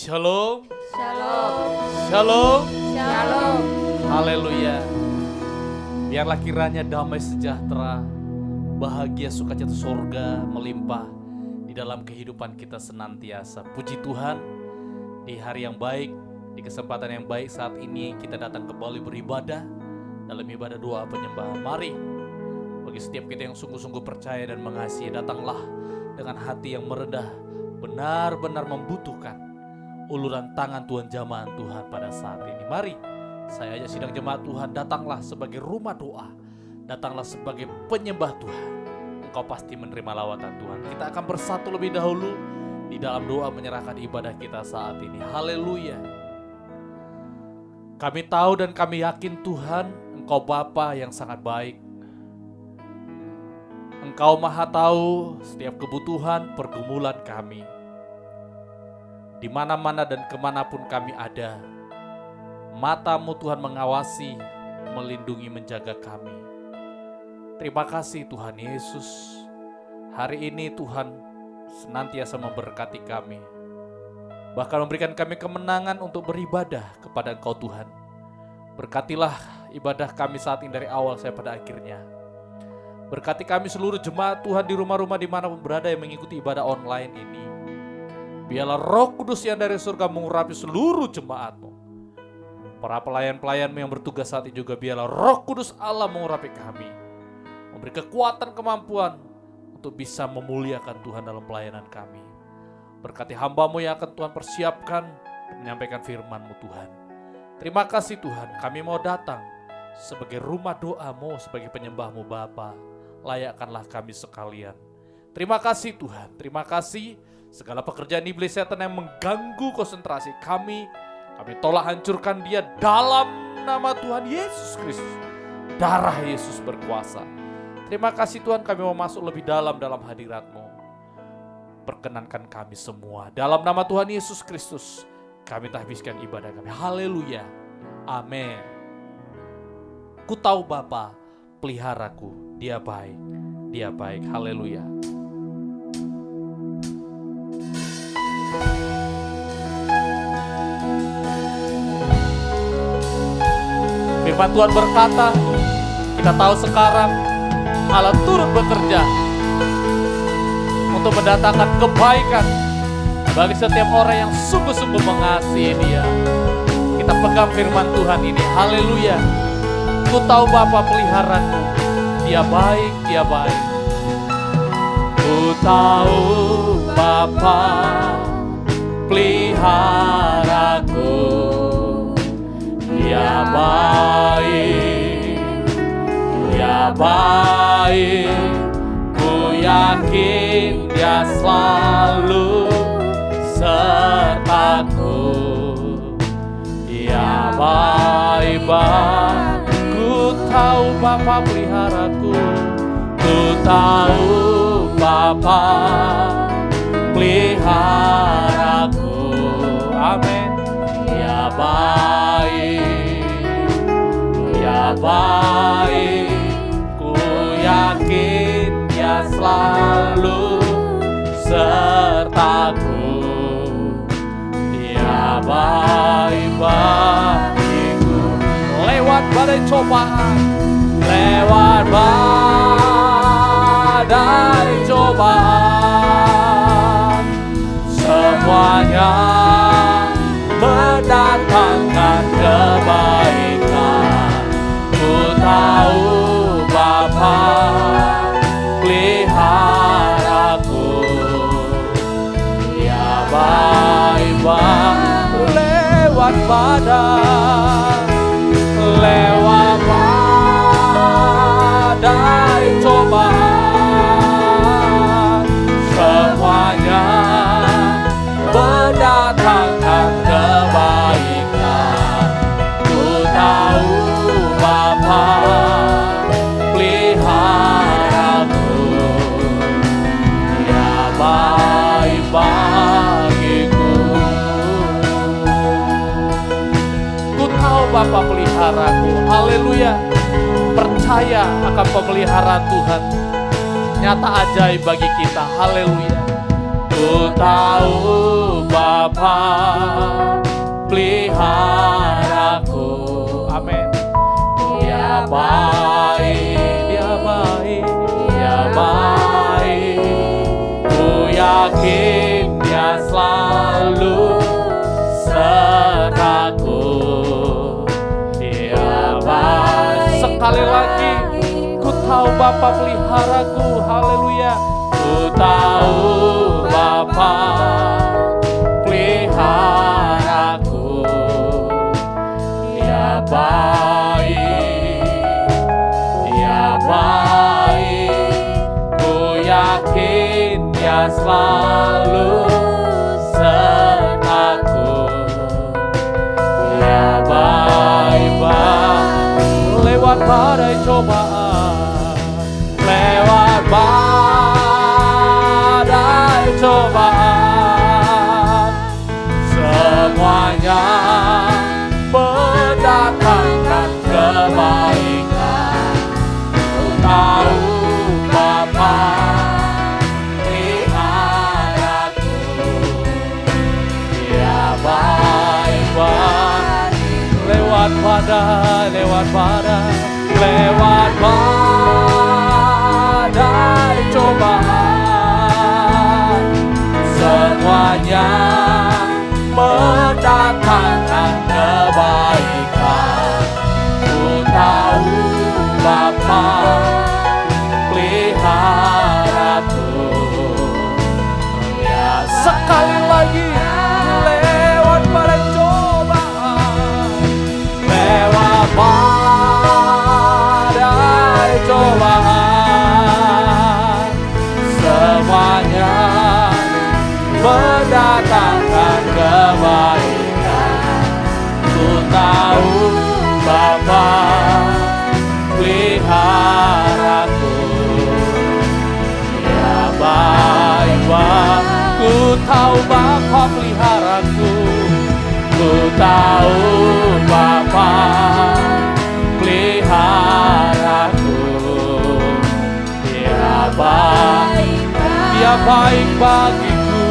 Shalom. Shalom. Shalom. Shalom. Haleluya. Biarlah kiranya damai sejahtera, bahagia sukacita surga melimpah di dalam kehidupan kita senantiasa. Puji Tuhan, di hari yang baik, di kesempatan yang baik saat ini kita datang kembali beribadah dalam ibadah doa penyembahan. Mari, bagi setiap kita yang sungguh-sungguh percaya dan mengasihi, datanglah dengan hati yang merendah, benar-benar membutuhkan uluran tangan Tuhan, jamaah Tuhan pada saat ini. Mari, saya aja sidang jemaat Tuhan, datanglah sebagai rumah doa, datanglah sebagai penyembah Tuhan. Engkau pasti menerima lawatan Tuhan. Kita akan bersatu lebih dahulu di dalam doa menyerahkan ibadah kita saat ini. Haleluya. Kami tahu dan kami yakin Tuhan, Engkau Bapa yang sangat baik. Engkau Maha tahu setiap kebutuhan pergumulan kami. Di mana-mana dan kemanapun kami ada, mata-Mu Tuhan mengawasi, melindungi, menjaga kami. Terima kasih Tuhan Yesus. Hari ini Tuhan senantiasa memberkati kami. Bahkan memberikan kami kemenangan untuk beribadah kepada Engkau Tuhan. Berkatilah ibadah kami saat ini dari awal saya pada akhirnya. Berkati kami seluruh jemaat Tuhan di rumah-rumah dimanapun berada yang mengikuti ibadah online ini. Biarlah Roh Kudus yang dari surga mengurapi seluruh jemaat-Mu. Para pelayan-pelayan-Mu yang bertugas saat ini juga biarlah Roh Kudus Allah mengurapi kami. Memberi kekuatan, kemampuan untuk bisa memuliakan Tuhan dalam pelayanan kami. Berkati hamba-Mu yang akan Tuhan persiapkan menyampaikan firman-Mu Tuhan. Terima kasih Tuhan, kami mau datang sebagai rumah doa-Mu, sebagai penyembah-Mu Bapa. Layakkanlah kami sekalian. Terima kasih Tuhan, terima kasih. Segala pekerjaan iblis setan yang mengganggu konsentrasi kami tolak, hancurkan dia dalam nama Tuhan Yesus Kristus. Darah Yesus berkuasa. Terima kasih Tuhan, kami mau masuk lebih dalam hadirat-Mu. Perkenankan kami semua. Dalam nama Tuhan Yesus Kristus, kami tahbiskan ibadah kami. Haleluya. Amin. Ku tahu Bapa, peliharaku, Dia baik. Dia baik. Haleluya. Firman Tuhan berkata, kita tahu sekarang Allah turut bekerja untuk mendatangkan kebaikan bagi setiap orang yang sungguh-sungguh mengasihi Dia. Kita pegang firman Tuhan ini. Haleluya. Ku tahu Bapa peliharaku, Dia baik, Dia baik. Ku tahu Bapa peliharaku, Dia baik, Dia baik. Ku yakin Dia selalu sertaku. Dia baik, ku tahu Bapa peliharaku. Ku tahu Bapa peliharaku. Amin. Dia baik, Dia baik. Ku yakin Dia selalu sertaku. Dia baik bagiku. Lewat badai cobaan, lewat badai cobaan, semuanya mendatangkan kebaikan. Ku tahu Bapa peliharaku. Dia baik lewat badai, lewat badai cobaan, semuanya mendatangkan kebaikan. Ku tahu Bapa peliharaku. Dia baik bagiku. Ku tahu Bapa peliharaku. Haleluya. Percaya akan pemeliharaan Tuhan. Nyata ajaib bagi kita. Haleluya. Ku tahu Bapa peliharaku. Amin. Dia baik, dia baik, dia baik. Ku yakin dia selalu sertaku. Dia baik. Sekali lagi, ku tahu Bapa peliharaku. Haleluya. Ku tahu Bapa peliharaku. Dia baik, dia baik. Ku yakin dia selalu sertaku. Dia baik, lewat badai cobaan, lewat badai cobaan, semuanya mendatangkan kebaikan. Ku tahu Bapa peliharaku. Dia baik, lewat badai, lewat badai, lewat badai cobaan, semuanya mendatangkan kebaikan. Ku tahu Bapa peliharaku. Ya, sekali lagi, lewat badai cobaan, lewat badai cobaan, semuanya mendatangkan kebaikan. Ku tahu Bapa peliharaku. Ya baik, ku tahu Bapa peliharaku. Ku tahu Bapa peliharaku. Dia baik, dia baik bagiku.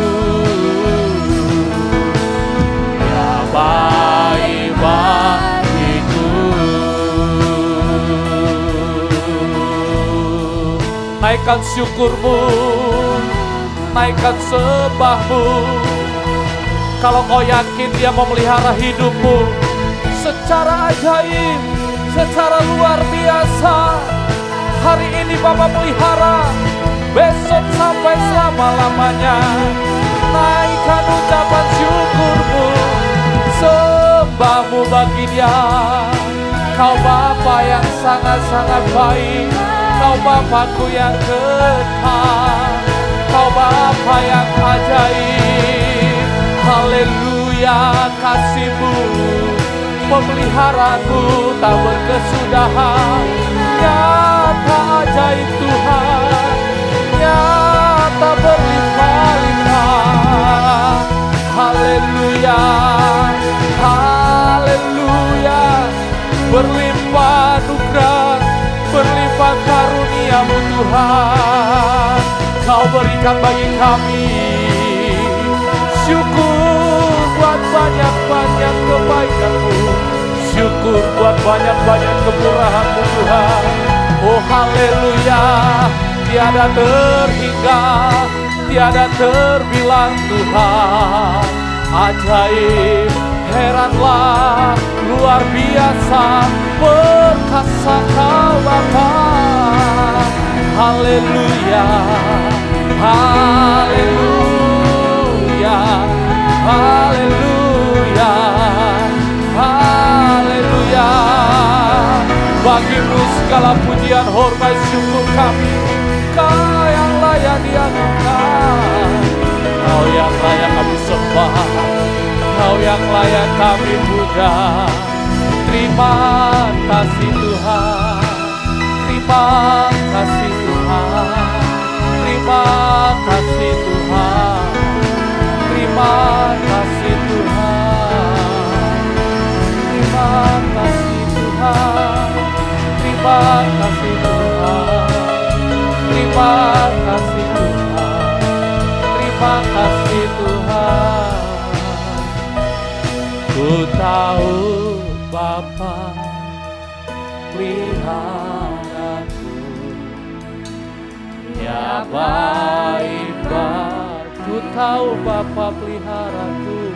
Dia baik bagiku. Naikkan syukurmu, naikkan sembahmu. Kalau kau yakin dia memelihara hidupmu secara ajaib, secara luar biasa. Hari ini Bapa pelihara, besok sampai selama-lamanya. Naikkan ucapan syukurmu, sembahmu bagi dia. Kau Bapa yang sangat-sangat baik, Kau Bapakku yang kekal, Kau Bapa yang ajaib. Haleluya, kasih-Mu memeliharaku tak berkesudahan. Nyata ajaib Tuhan, nyata berlimpah-limpah. Haleluya, haleluya. Berlimpah anugerah, berlimpah karunia-Mu Tuhan. Kau berikan bagi kami. Syukur buat banyak-banyak kebaikan-Mu, syukur buat banyak-banyak kemurahan-Mu Tuhan. Oh haleluya, tiada terhingga, tiada terbilang Tuhan. Ajaib, heranlah, luar biasa, perkasa Kau Bapa. Haleluya, haleluya, haleluya, haleluya. Bagi-Mu segala pujian, hormat, syukur kami. Kau yang layak diagungkan, Kau yang layak kami sembah, Kau yang layak kami puja. Terima kasih Tuhan, terima kasih Tuhan, terima kasih Tuhan, terima kasih Tuhan, terima kasih Tuhan, terima kasih Tuhan, terima kasih Tuhan, terima kasih Ku tahu Bapa peliharaku, ya baik-baik. Ku tahu Bapa peliharaku,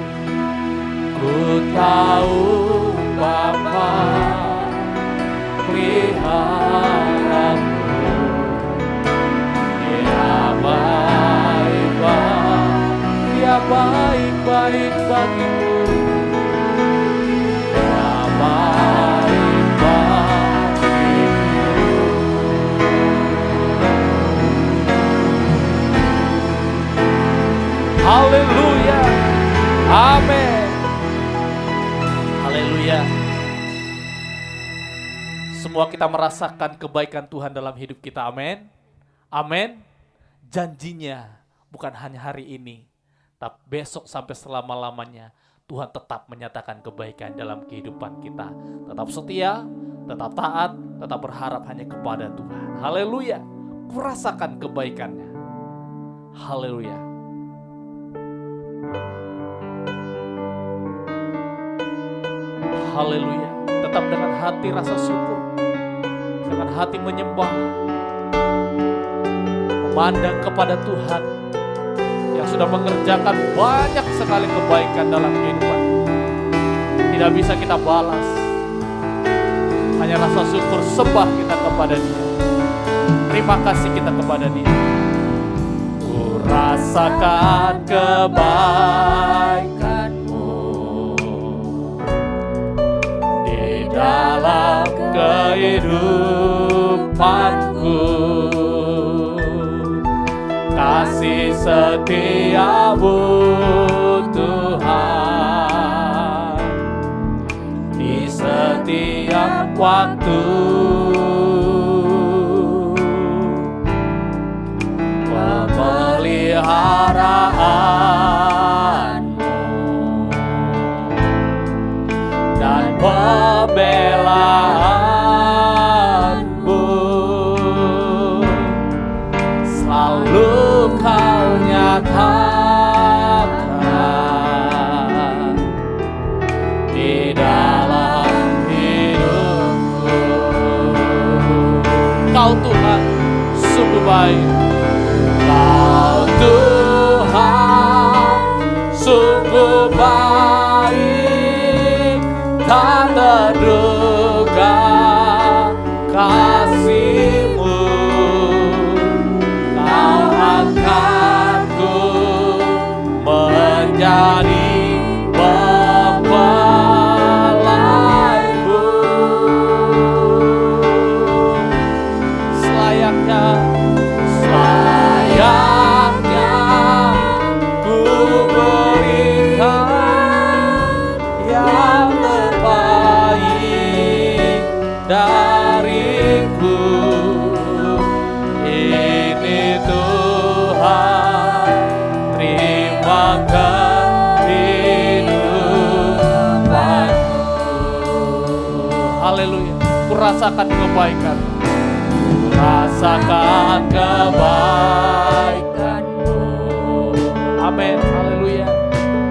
ku tahu Bapa peliharaku, ya baik-baik, ya baik-baik bagiku. Haleluya, amin. Haleluya. Semua kita merasakan kebaikan Tuhan dalam hidup kita, amin. Amin. Janjinya bukan hanya hari ini, tapi besok sampai selama-lamanya Tuhan tetap menyatakan kebaikan dalam kehidupan kita. Tetap setia, tetap taat, tetap berharap hanya kepada Tuhan. Haleluya. Kurasakan kebaikannya. Haleluya. Haleluya. Tetap dengan hati rasa syukur, dengan hati menyembah, memandang kepada Tuhan yang sudah mengerjakan banyak sekali kebaikan dalam kehidupan. Tidak bisa kita balas, hanya rasa syukur, sembah kita kepada Dia. Terima kasih kita kepada Dia. Ku rasakan kebaikan-Mu di dalam kehidupanku. Kasih setia-Mu Tuhan di setiap waktu. Pemeliharaanmu dan pembelaanmu selalu Kau nyatakan di dalam hidupku. Kau Tuhan sungguh baik. Kau Tuhan sungguh baik, tak terduga kasih-Mu. Kau angkatku menjadi mempelai-Mu. Selayaknya ku berikan yang terbaik dariku. Ini Tuhan, terima kehidupanku. Haleluya. Ku rasakan kebaikan, rasakan kebaikan-Mu. Amin. Haleluya.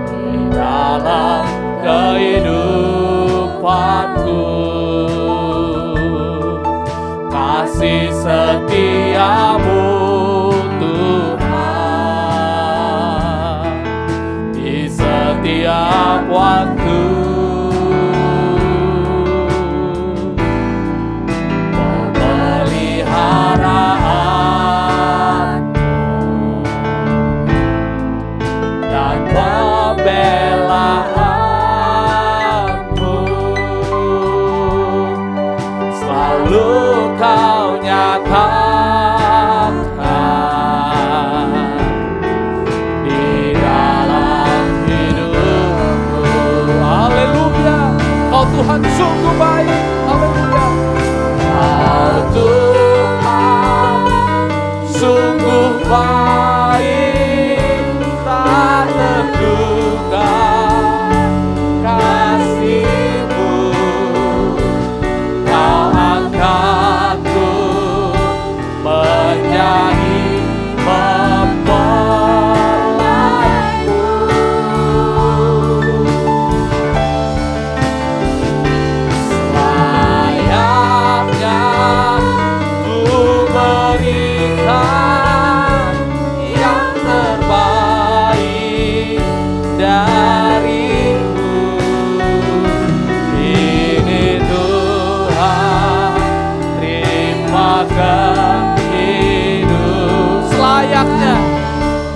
Di dalam kehidupanku, kasih setia-Mu Tuhan di setiap waktu. Selalu Kau nyatakan makan hidup.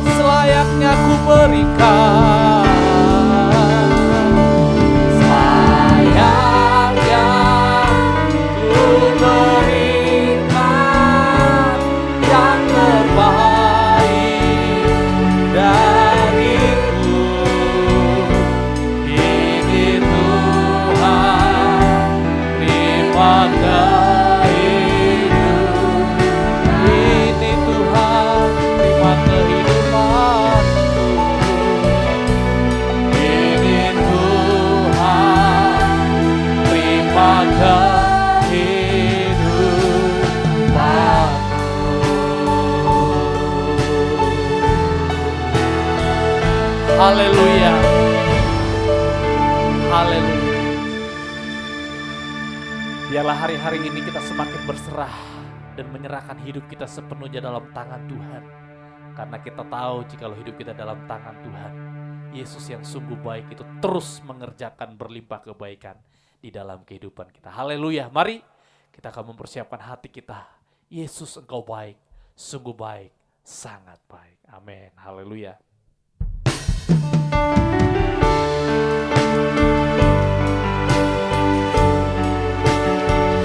Selayaknya ku berikan, selayaknya ku berikan yang terbaik dariku. Ini Tuhan, terima kehidupan. Ini Tuhan, terima kehidupanku. Ini Tuhan, terima kehidupanku. Haleluya. Haleluya. Biarlah hari-hari ini kita semakin berserah dan menyerahkan hidup kita sepenuhnya dalam tangan Tuhan. Karena kita tahu jikalau hidup kita dalam tangan Tuhan, Yesus yang sungguh baik itu terus mengerjakan berlimpah kebaikan di dalam kehidupan kita. Haleluya. Mari kita akan mempersiapkan hati kita. Yesus, Engkau baik, sungguh baik, sangat baik. Amin. Haleluya.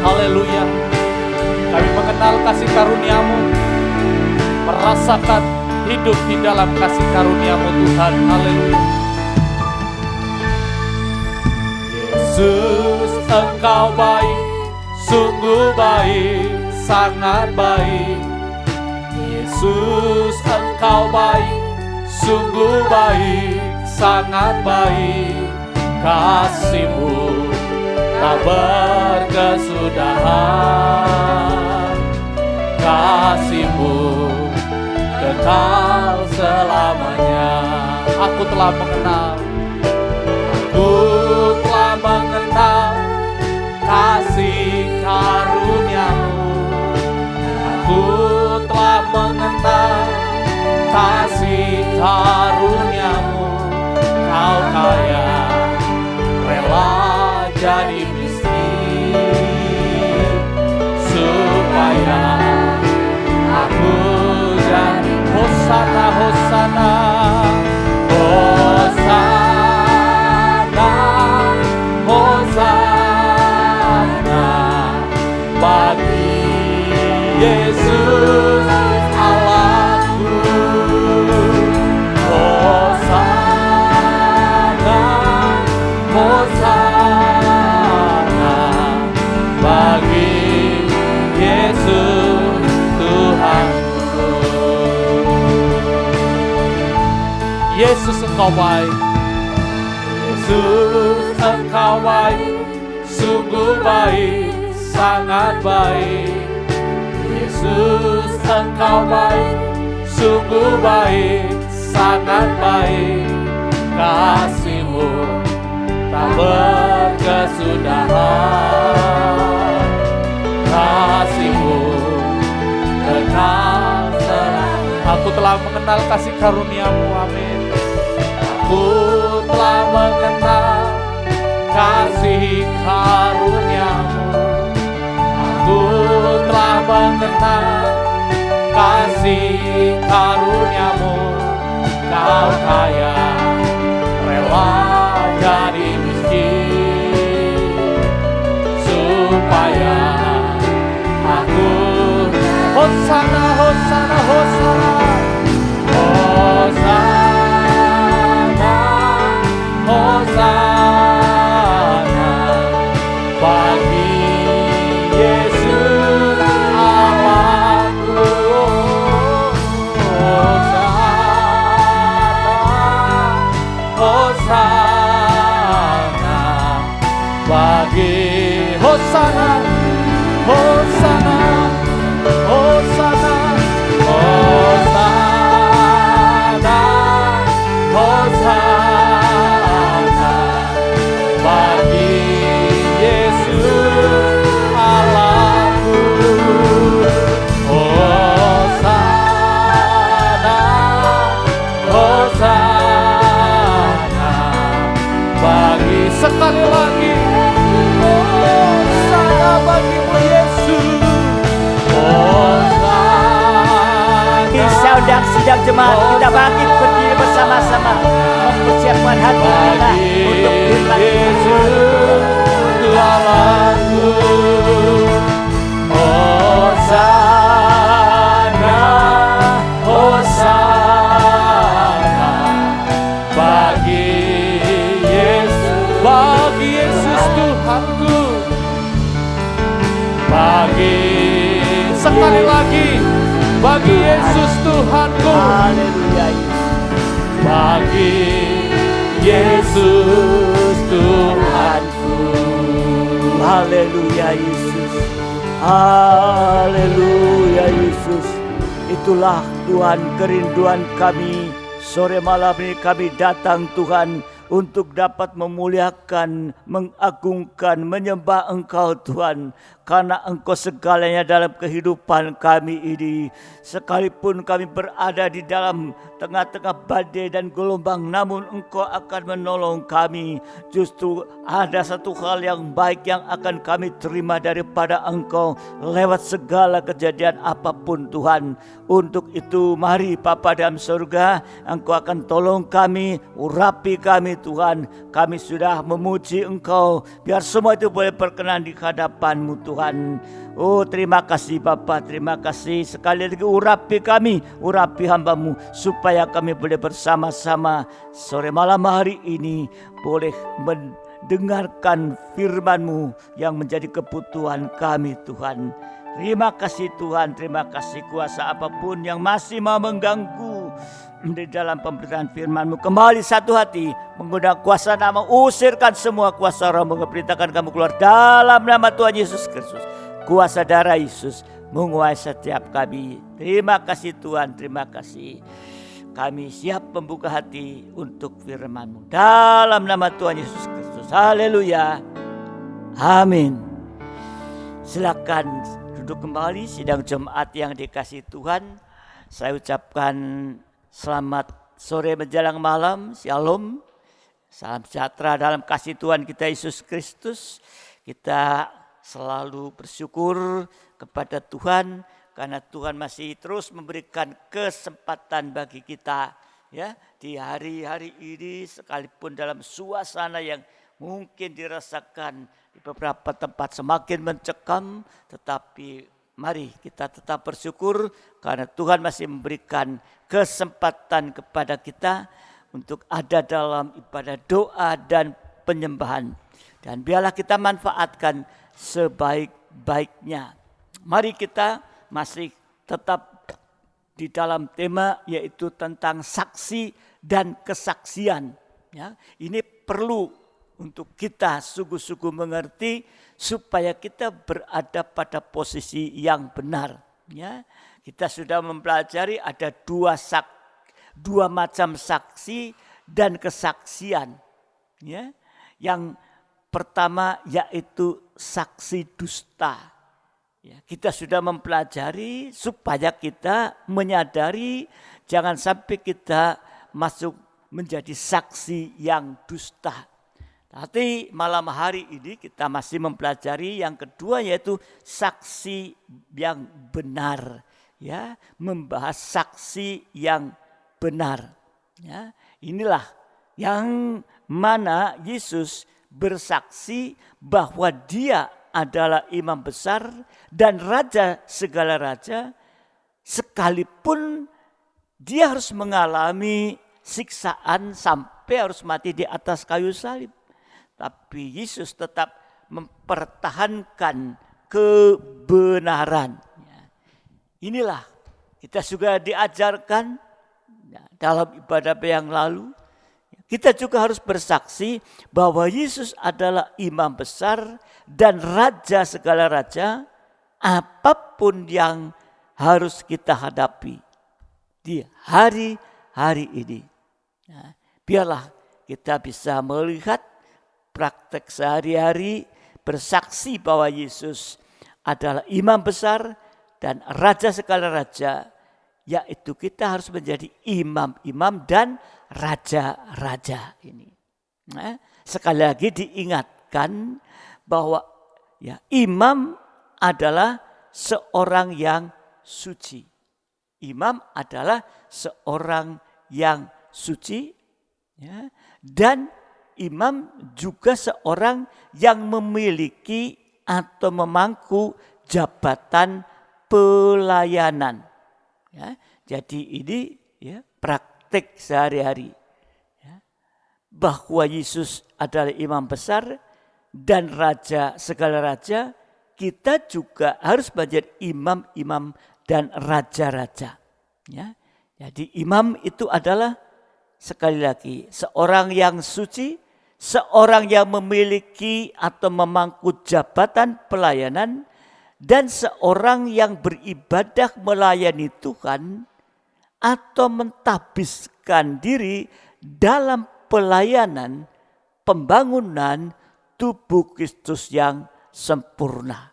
Haleluya. Kami mengenal kasih karunia-Mu, merasakan hidup di dalam kasih karunia-Mu Tuhan. Haleluya. Yesus, Engkau baik, sungguh baik, sangat baik. Yesus, Engkau baik, sungguh baik, sangat baik. Kasih-Mu tak berkesudahan, kasih-Mu kekal selamanya. Aku telah mengenal kasih karunia-Mu. Aku telah mengenal kasih karunia-Mu. Kau kaya, rela jadi miskin, supaya aku jadi Hosana, Hosana, Hosana, Hosana bagi Yesus Allahku. Hosana, Hosana bagi Yesus Tuhanku. Yesus, Engkau baik. Yesus, Engkau baik, sungguh baik, sangat baik. Yesus, Engkau baik, sungguh baik, sangat baik. Kasih-Mu tak berkesudahan, kasih-Mu kekal selamanya. Aku telah mengenal kasih karunia-Mu, amin. Aku telah mengenal kasih karunia-Mu. Aku telah mengenal kasih karunia-Mu. Kau kaya, rela jadi miskin, supaya aku Hosana, Hosana, Hosana, Hosana, Hosana bagi Yesus Allahku. Hosana, Hosana bagi Hosana, Hosana, Hosana, Hosana. jemaat kita bangkit berdiri bersama-sama mempersiapkan hati kita untuk firman Yesus. Tuhanku, Hosana, Hosana, bagi Yesus Tuhanku, sekali lagi, bagi Yesus Tuhanku, Haleluya Yesus. bagi Yesus Tuhanku. Haleluya Yesus. Haleluya Yesus. Itulah Tuhan kerinduan kami. Sore malam ini kami datang Tuhan untuk dapat memuliakan, mengagungkan, menyembah Engkau Tuhan. Karena Engkau segalanya dalam kehidupan kami ini. Sekalipun kami berada di dalam tengah-tengah badai dan gelombang, namun Engkau akan menolong kami. Justru ada satu hal yang baik yang akan kami terima daripada Engkau lewat segala kejadian apapun Tuhan. Untuk itu mari Bapa dalam surga, Engkau akan tolong kami, urapi kami Tuhan. Kami sudah memuji Engkau, biar semua itu boleh berkenan di hadapan-Mu Tuhan. Oh, terima kasih Bapa, terima kasih. Sekali lagi urapi kami, urapi hamba-Mu, supaya kami boleh bersama-sama sore malam hari ini boleh mendengarkan firman-Mu yang menjadi kebutuhan kami Tuhan. Terima kasih Tuhan, terima kasih. Kuasa apapun yang masih mau mengganggu di dalam pemberitaan firman-Mu, kembali satu hati menggunakan kuasa nama, usirkan semua kuasa roh, mengerintahkan kamu keluar dalam nama Tuhan Yesus Kristus. Kuasa darah Yesus menguasai setiap kami. Terima kasih Tuhan, terima kasih. Kami siap membuka hati untuk firman-Mu dalam nama Tuhan Yesus Kristus. Haleluya. Amin. Silakan duduk kembali sidang jemaat yang dikasihi Tuhan. Saya ucapkan selamat sore menjelang malam, shalom, salam sejahtera dalam kasih Tuhan kita Yesus Kristus. Kita selalu bersyukur kepada Tuhan karena Tuhan masih terus memberikan kesempatan bagi kita, ya, di hari-hari ini, sekalipun dalam suasana yang mungkin dirasakan di beberapa tempat semakin mencekam, tetapi mari kita tetap bersyukur karena Tuhan masih memberikan kesempatan kepada kita untuk ada dalam ibadah doa dan penyembahan. Dan biarlah kita manfaatkan sebaik-baiknya. Mari kita masih tetap di dalam tema, yaitu tentang saksi dan kesaksian. Ya, ini perlu untuk kita sungguh-sungguh mengerti supaya kita berada pada posisi yang benar. Ya, kita sudah mempelajari ada dua macam saksi dan kesaksian. Ya, yang pertama yaitu saksi dusta. Ya, kita sudah mempelajari supaya kita menyadari jangan sampai kita masuk menjadi saksi yang dusta. Tapi malam hari ini kita masih mempelajari yang kedua yaitu saksi yang benar. Ya, membahas saksi yang benar. Ya, inilah yang mana Yesus bersaksi bahwa Dia adalah imam besar dan raja segala raja, sekalipun Dia harus mengalami siksaan sampai harus mati di atas kayu salib. Tapi Yesus tetap mempertahankan kebenaran. Inilah kita juga diajarkan dalam ibadah yang lalu. Kita juga harus bersaksi bahwa Yesus adalah imam besar dan raja segala raja, apapun yang harus kita hadapi di hari-hari ini. Biarlah kita bisa melihat praktek sehari-hari bersaksi bahwa Yesus adalah imam besar dan raja segala raja, yaitu kita harus menjadi imam-imam dan raja-raja ini. Sekali lagi diingatkan bahwa ya, imam adalah seorang yang suci. imam adalah seorang yang suci, ya, dan imam juga seorang yang memiliki atau memangku jabatan pelayanan. Ya, jadi ini ya, praktek sehari-hari. Ya, bahwa Yesus adalah imam besar dan raja segala raja, kita juga harus menjadi imam-imam dan raja-raja. Ya, jadi imam itu adalah sekali lagi seorang yang suci, seorang yang memiliki atau memangku jabatan pelayanan, dan seorang yang beribadah melayani Tuhan atau mentabiskan diri dalam pelayanan pembangunan tubuh Kristus yang sempurna.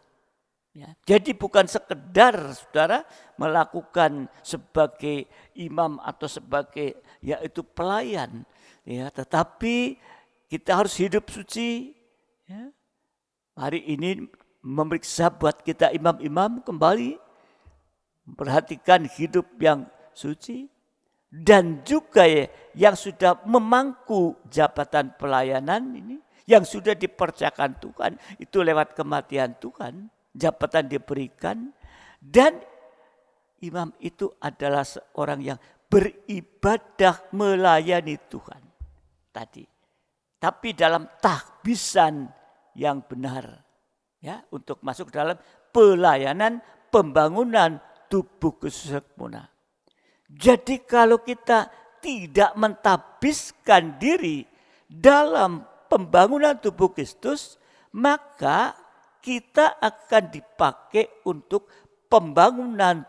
Ya, jadi bukan sekedar saudara melakukan sebagai imam atau sebagai yaitu pelayan, ya, tetapi kita harus hidup suci. Ya. Hari ini memeriksa buat kita imam-imam kembali memperhatikan hidup yang suci, dan juga ya, yang sudah memangku jabatan pelayanan ini, yang sudah dipercayakan Tuhan itu lewat kematian Tuhan. Jabatan diberikan, dan imam itu adalah seorang yang beribadah melayani Tuhan tadi. Tapi dalam tahbisan yang benar, ya, untuk masuk dalam pelayanan pembangunan tubuh Kristus sempurna. Jadi kalau kita tidak mentabiskan diri dalam pembangunan tubuh Kristus, maka kita akan dipakai untuk pembangunan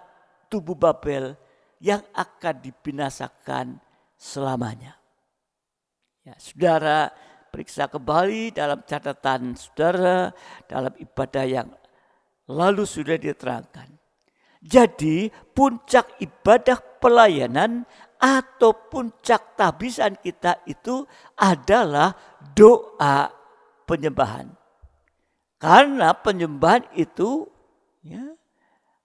tubuh Babel yang akan dibinasakan selamanya. Ya, saudara, periksa kembali dalam catatan saudara dalam ibadah yang lalu sudah diterangkan. Jadi puncak ibadah pelayanan atau puncak tahbisan kita itu adalah doa penyembahan. Karena penyembahan itu ya,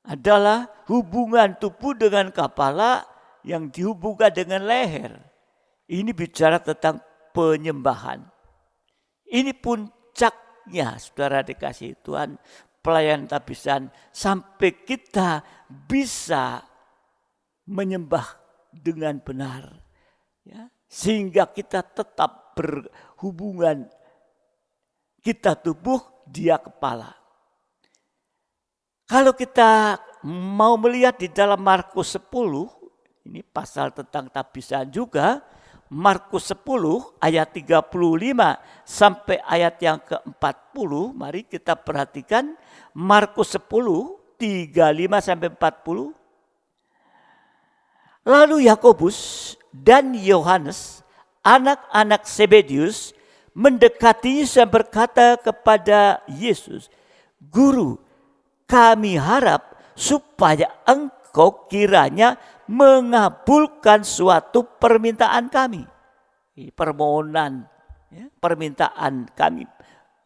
adalah hubungan tubuh dengan kepala yang dihubungkan dengan leher. Ini bicara tentang penyembahan. Ini puncaknya saudara dikasih Tuhan, pelayanan tahbisan, sampai kita bisa menyembah dengan benar. Ya, sehingga kita tetap berhubungan, kita tubuh, dia kepala. Kalau kita mau melihat di dalam Markus 10, ini pasal tentang tahbisan juga, Markus 10 ayat 35 sampai ayat yang ke-40, mari kita perhatikan Markus 10 35 sampai 40. Lalu Yakobus dan Yohanes, anak-anak Zebedius, mendekati Yesus dan berkata kepada Yesus, "Guru, kami harap supaya Engkau kiranya mengabulkan suatu permintaan kami." Permohonan, ya, permintaan kami,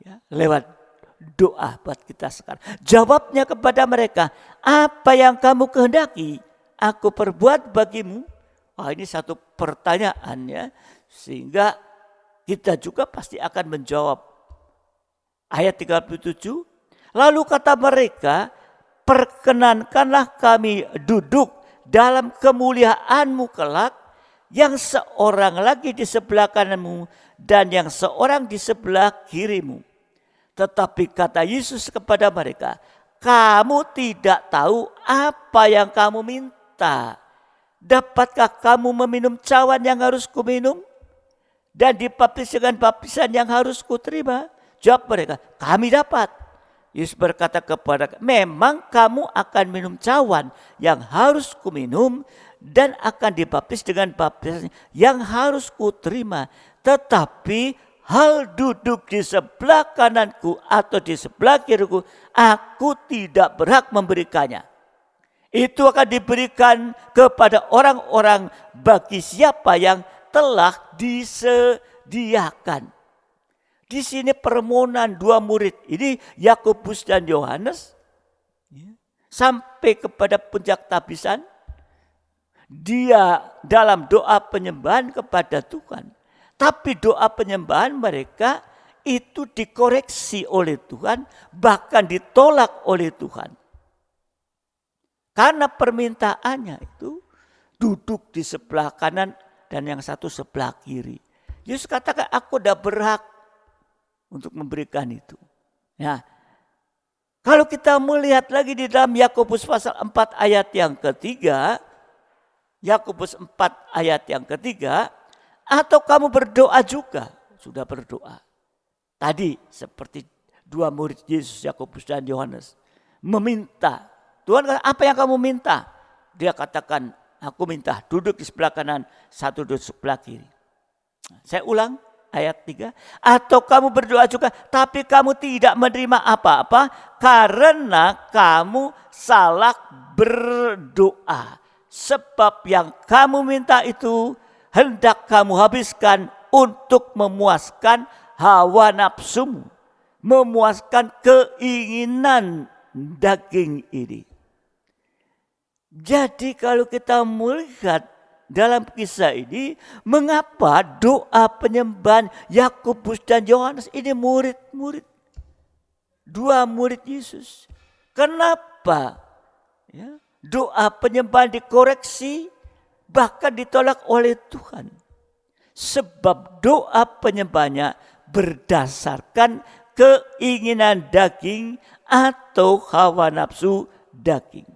ya, lewat doa buat kita sekarang. Jawabnya kepada mereka, "Apa yang kamu kehendaki, aku perbuat bagimu." Ini satu pertanyaan, ya, sehingga kita juga pasti akan menjawab. Ayat 37, lalu kata mereka, "Perkenankanlah kami duduk dalam kemuliaan-Mu kelak, yang seorang lagi di sebelah kananmu dan yang seorang di sebelah kirimu." Tetapi kata Yesus kepada mereka, "Kamu tidak tahu apa yang kamu minta. Dapatkah kamu meminum cawan yang harus kuminum? Dan dibaptis dengan baptisan yang harus kuterima?" Jawab mereka, "Kami dapat." Yesus berkata kepada, "Memang kamu akan minum cawan yang harus kuminum dan akan dibaptis dengan baptisan yang harus kuterima. Tetapi hal duduk di sebelah kananku atau di sebelah kiriku, aku tidak berhak memberikannya. Itu akan diberikan kepada orang-orang bagi siapa yang telah disediakan." Di sini permohonan dua murid ini, Yakobus dan Yohanes, sampai kepada puncak tahbisan, dia dalam doa penyembahan kepada Tuhan. Tapi doa penyembahan mereka itu dikoreksi oleh Tuhan, bahkan ditolak oleh Tuhan. Karena permintaannya itu duduk di sebelah kanan dan yang satu sebelah kiri. Yesus katakan, aku udah berhak untuk memberikan itu. Ya. Kalau kita melihat lagi di dalam Yakobus pasal 4 ayat yang ketiga, Yakobus 4 ayat yang ketiga, atau kamu berdoa juga, sudah berdoa. Tadi seperti dua murid Yesus, Yakobus dan Yohanes, meminta. Tuhan kata, apa yang kamu minta? Dia katakan, aku minta duduk di sebelah kanan, satu duduk sebelah kiri. Saya ulang. Ayat 3, atau kamu berdoa juga, tapi kamu tidak menerima apa-apa karena kamu salah berdoa. Sebab yang kamu minta itu hendak kamu habiskan untuk memuaskan hawa nafsumu, memuaskan keinginan daging ini. Jadi kalau kita melihat dalam kisah ini, mengapa doa penyembahan Yakobus dan Yohanes ini murid-murid, dua murid Yesus? Kenapa ya, doa penyembahan dikoreksi bahkan ditolak oleh Tuhan? Sebab doa penyembahannya berdasarkan keinginan daging atau hawa nafsu daging.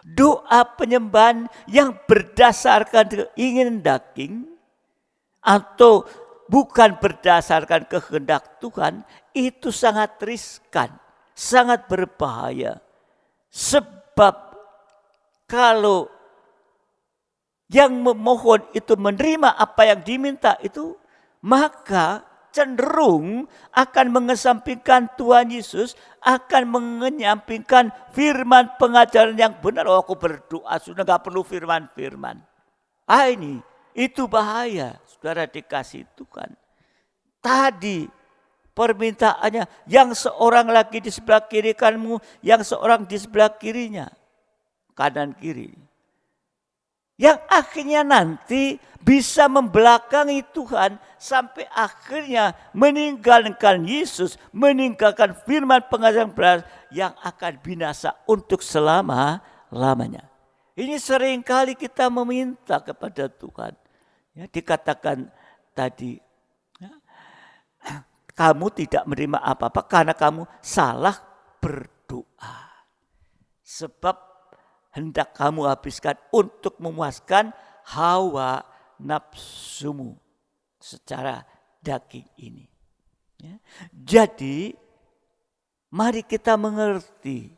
Doa penyembahan yang berdasarkan keinginan daging atau bukan berdasarkan kehendak Tuhan itu sangat riskan, sangat berbahaya. Sebab kalau yang memohon itu menerima apa yang diminta itu, maka cenderung akan mengesampingkan Tuhan Yesus, akan menyampingkan firman pengajaran yang benar. Oh, aku berdoa sudah gak perlu firman-firman. Ini itu bahaya, saudara dikasih Tuhan. Tadi permintaannya, yang seorang lagi di sebelah kiri kananmu, yang seorang di sebelah kirinya, kanan kiri. Yang akhirnya nanti bisa membelakangi Tuhan sampai akhirnya meninggalkan Yesus, meninggalkan firman pengajaran benar yang akan binasa untuk selama-lamanya. Ini seringkali kita meminta kepada Tuhan. Ya, dikatakan tadi, ya, kamu tidak menerima apa-apa karena kamu salah berdoa. Sebab hendak kamu habiskan untuk memuaskan hawa nafsumu secara daging ini. Ya. Jadi mari kita mengerti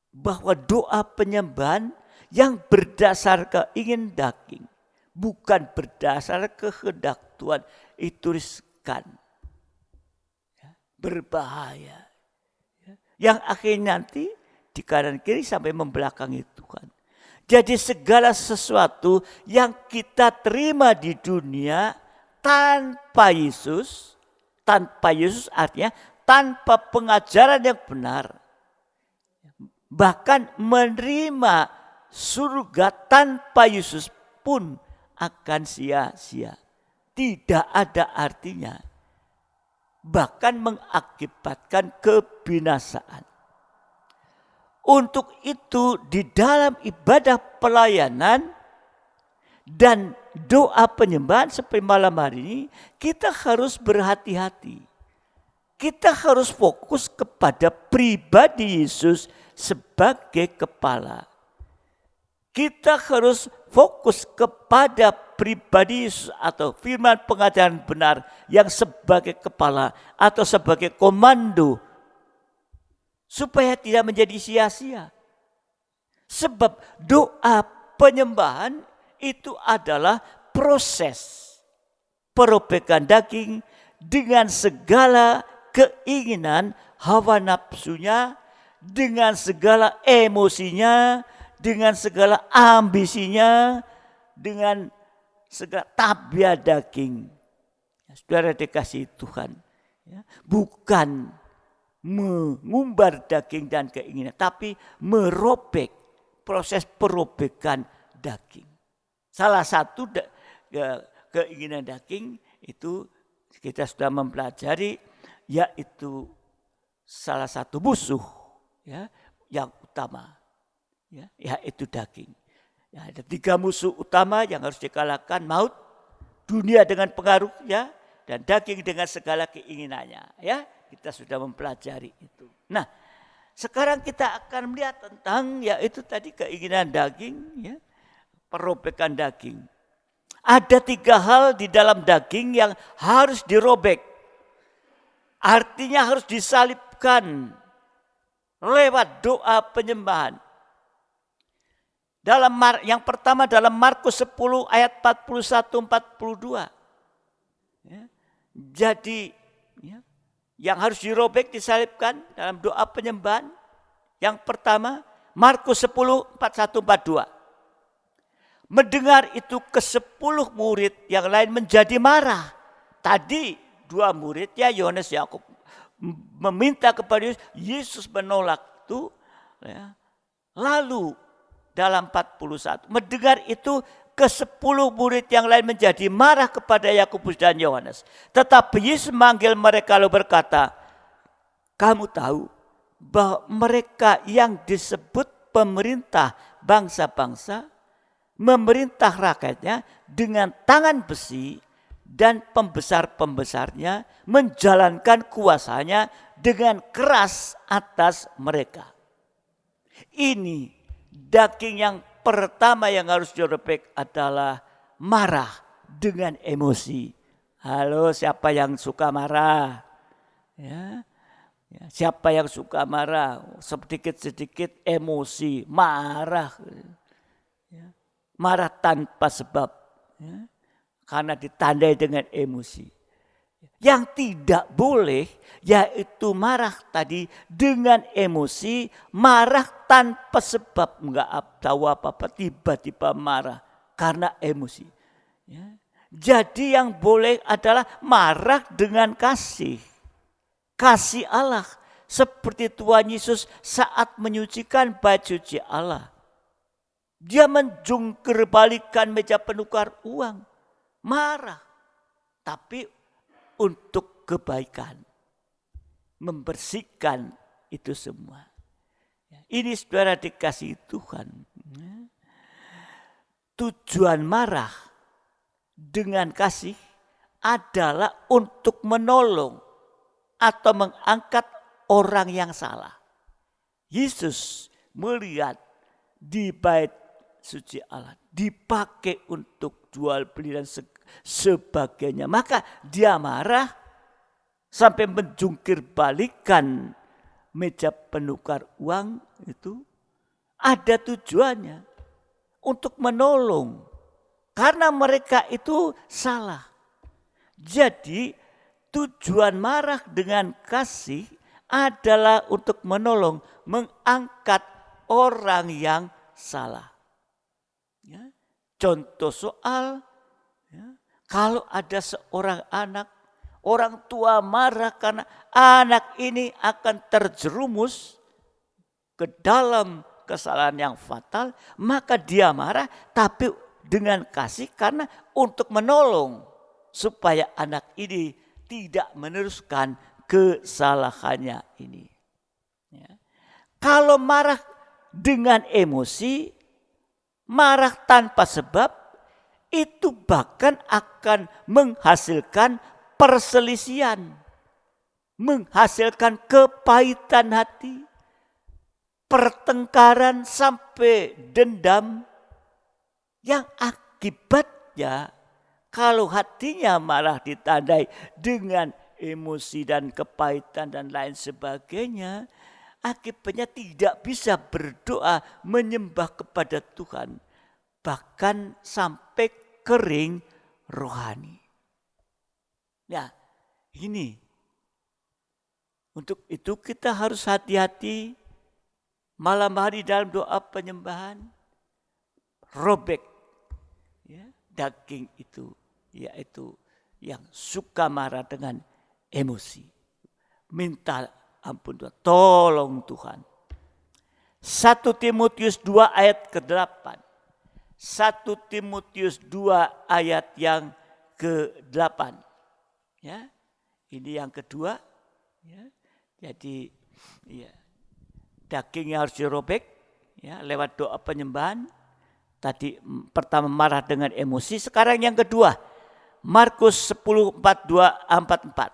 bahwa doa penyembahan yang berdasar keinginan daging, bukan berdasar kehendak Tuhan, itu riskan, ya, berbahaya. Ya. Yang akhirnya nanti di kanan kiri sampai membelakangi Tuhan. Jadi segala sesuatu yang kita terima di dunia tanpa Yesus artinya tanpa pengajaran yang benar. Bahkan menerima surga tanpa Yesus pun akan sia-sia. Tidak ada artinya. Bahkan mengakibatkan kebinasaan. Untuk itu di dalam ibadah pelayanan dan doa penyembahan seperti malam hari ini, kita harus berhati-hati. Kita harus fokus kepada pribadi Yesus sebagai kepala. Kita harus fokus kepada pribadi Yesus atau firman pengajaran benar yang sebagai kepala atau sebagai komando. Supaya tidak menjadi sia-sia. Sebab doa penyembahan itu adalah proses perobekan daging dengan segala keinginan hawa nafsunya, dengan segala emosinya, dengan segala ambisinya, dengan segala tabiat daging. Saudara dikasih Tuhan, ya, bukan mengumbar daging dan keinginan, tapi merobek, proses perobekan daging. Salah satu keinginan daging itu kita sudah mempelajari, yaitu salah satu musuh ya yang utama, ya, yaitu daging. Ya, ada 3 musuh utama yang harus dikalahkan: maut, dunia dengan pengaruhnya, dan daging dengan segala keinginannya. Ya, kita sudah mempelajari itu. Nah, sekarang kita akan melihat tentang yaitu tadi keinginan daging, ya, perobekan daging. Ada 3 hal di dalam daging yang harus dirobek. Artinya harus disalibkan lewat doa penyembahan. Yang pertama dalam Markus 10 ayat 41-42. Ya. Jadi ya, yang harus dirobek, disalibkan dalam doa penyembahan. Yang pertama Markus 10 41-42. Mendengar itu ke-10 murid yang lain menjadi marah. Tadi 2 muridnya Yohanes, Yakub meminta kepada Yesus, Yesus menolak itu. Ya. Lalu dalam 41, mendengar itu ke-10 murid yang lain menjadi marah kepada Yakobus dan Yohanes. Tetapi Yesus memanggil mereka lalu berkata, kamu tahu bahwa mereka yang disebut pemerintah bangsa-bangsa memerintah rakyatnya dengan tangan besi, dan pembesar-pembesarnya menjalankan kuasanya dengan keras atas mereka. Ini daging yang pertama yang harus dirobek adalah marah dengan emosi. Halo, siapa yang suka marah? Ya, siapa yang suka marah? Sedikit-sedikit emosi, marah. Ya, marah tanpa sebab. Ya, karena ditandai dengan emosi. Yang tidak boleh yaitu marah tadi dengan emosi, marah tanpa sebab, enggak tahu apa-apa, tiba-tiba marah karena emosi. Ya. Jadi yang boleh adalah marah dengan kasih. Kasih Allah seperti Tuhan Yesus saat menyucikan bait suci Allah. Dia menjungkir balikan meja penukar uang. Marah, tapi untuk kebaikan, membersihkan itu semua. Ini saudara dikasih Tuhan. Tujuan marah dengan kasih adalah untuk menolong atau mengangkat orang yang salah. Yesus melihat di bait suci Allah dipakai untuk jual beli dan sebagainya. Maka dia marah sampai menjungkir balikan meja penukar uang itu. Ada tujuannya untuk menolong. Karena mereka itu salah. Jadi tujuan marah dengan kasih adalah untuk menolong, mengangkat orang yang salah. Ya. Contoh soal, ya, kalau ada seorang anak, orang tua marah karena anak ini akan terjerumus ke dalam kesalahan yang fatal, maka dia marah tapi dengan kasih karena untuk menolong supaya anak ini tidak meneruskan kesalahannya ini. Ya. Kalau marah dengan emosi, marah tanpa sebab, itu bahkan akan menghasilkan perselisihan, menghasilkan kepahitan hati, pertengkaran sampai dendam, yang akibatnya kalau hatinya marah ditandai dengan emosi dan kepahitan dan lain sebagainya, akibatnya tidak bisa berdoa menyembah kepada Tuhan. Bahkan sampai kering rohani. Nah, ini. Untuk itu kita harus hati-hati malam hari dalam doa penyembahan. Robek ya, daging itu, yaitu yang suka marah dengan emosi. Minta ampun Tuhan, tolong Tuhan. 1 Timotius 2 ayat ke-8. 1 Timotius 2 ayat yang ke-8. Ya. Ini yang kedua. Ya. Jadi ya, dagingnya harus dirobek ya, lewat doa penyembahan. Tadi pertama marah dengan emosi, sekarang yang kedua. Markus 10:42-44.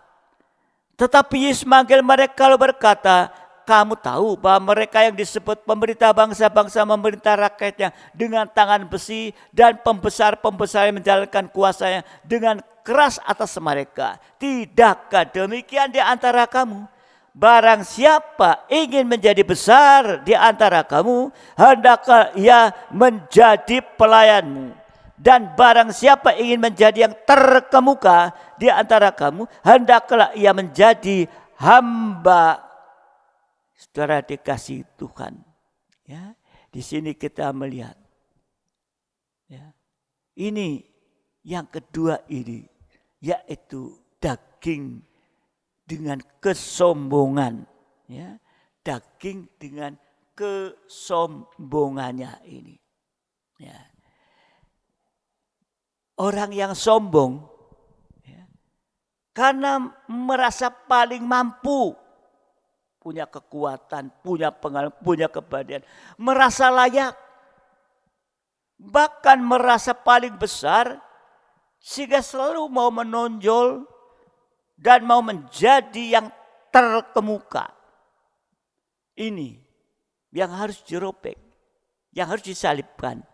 Tetapi Yesus manggil mereka lalu berkata, kamu tahu bahwa mereka yang disebut pemerintah bangsa-bangsa memerintah rakyatnya dengan tangan besi, dan pembesar-pembesar yang menjalankan kuasanya dengan keras atas mereka. Tidakkah demikian di antara kamu? Barang siapa ingin menjadi besar di antara kamu, hendaklah ia menjadi pelayanmu. Dan barang siapa ingin menjadi yang terkemuka di antara kamu, hendaklah ia menjadi hamba. Saudara dikasihi Tuhan, ya, di sini kita melihat, ya, ini yang kedua ini, yaitu daging dengan kesombongan, ya, daging dengan kesombongannya ini, ya. Orang yang sombong, ya, karena merasa paling mampu, punya kekuatan, punya pengalaman, punya kebahagiaan, merasa layak, bahkan merasa paling besar, sehingga selalu mau menonjol dan mau menjadi yang terkemuka. Ini yang harus dirobek, yang harus disalibkan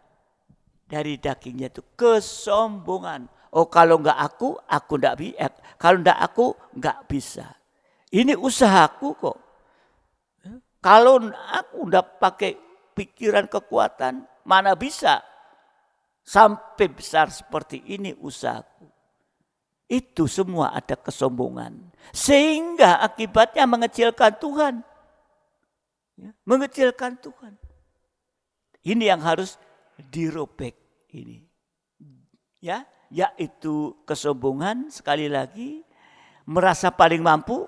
dari dagingnya, itu kesombongan. Oh, kalau enggak aku enggak bisa. Kalau enggak aku enggak bisa. Ini usahaku kok. Kalau aku enggak pakai pikiran kekuatan, mana bisa sampai besar seperti ini usahaku. Itu semua ada kesombongan. Sehingga akibatnya mengecilkan Tuhan. Ya, mengecilkan Tuhan. Ini yang harus dirobek ini. Ya, yaitu kesombongan, sekali lagi, merasa paling mampu,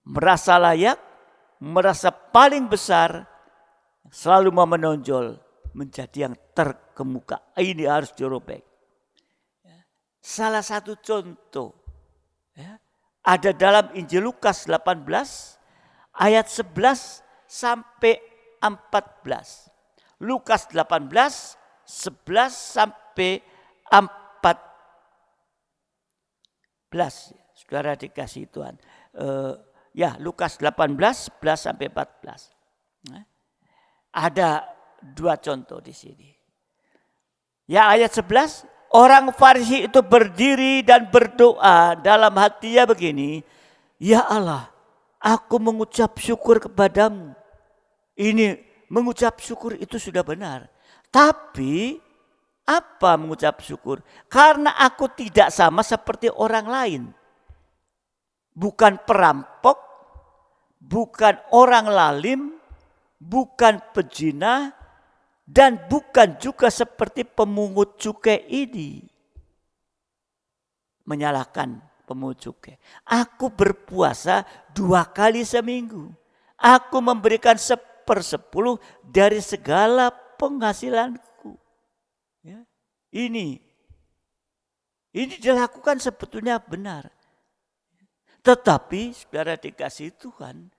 merasa layak, merasa paling besar, selalu mau menonjol, menjadi yang terkemuka. Ini harus dirobek. Salah satu contoh, ya, ada dalam Injil Lukas 18 ayat 11 sampai 14. Lukas 18 11 sampai 14. Saudara dikasihi Tuhan. Ya, Lukas 18 11 sampai 14. Ada dua contoh di sini. Ya, ayat 11, orang Farisi itu berdiri dan berdoa dalam hatinya begini, ya Allah, aku mengucap syukur kepadamu. Ini mengucap syukur itu sudah benar. Tapi apa mengucap syukur? Karena aku tidak sama seperti orang lain. Bukan perampok, bukan orang lalim, bukan pezina, dan bukan juga seperti pemungut cukai ini. Menyalahkan pemungut cukai. Aku berpuasa 2 kali seminggu. Aku memberikan 1/10 dari segala penghasilanku. Ya, ini dilakukan sebetulnya benar. Tetapi saudara dikasihi Tuhan,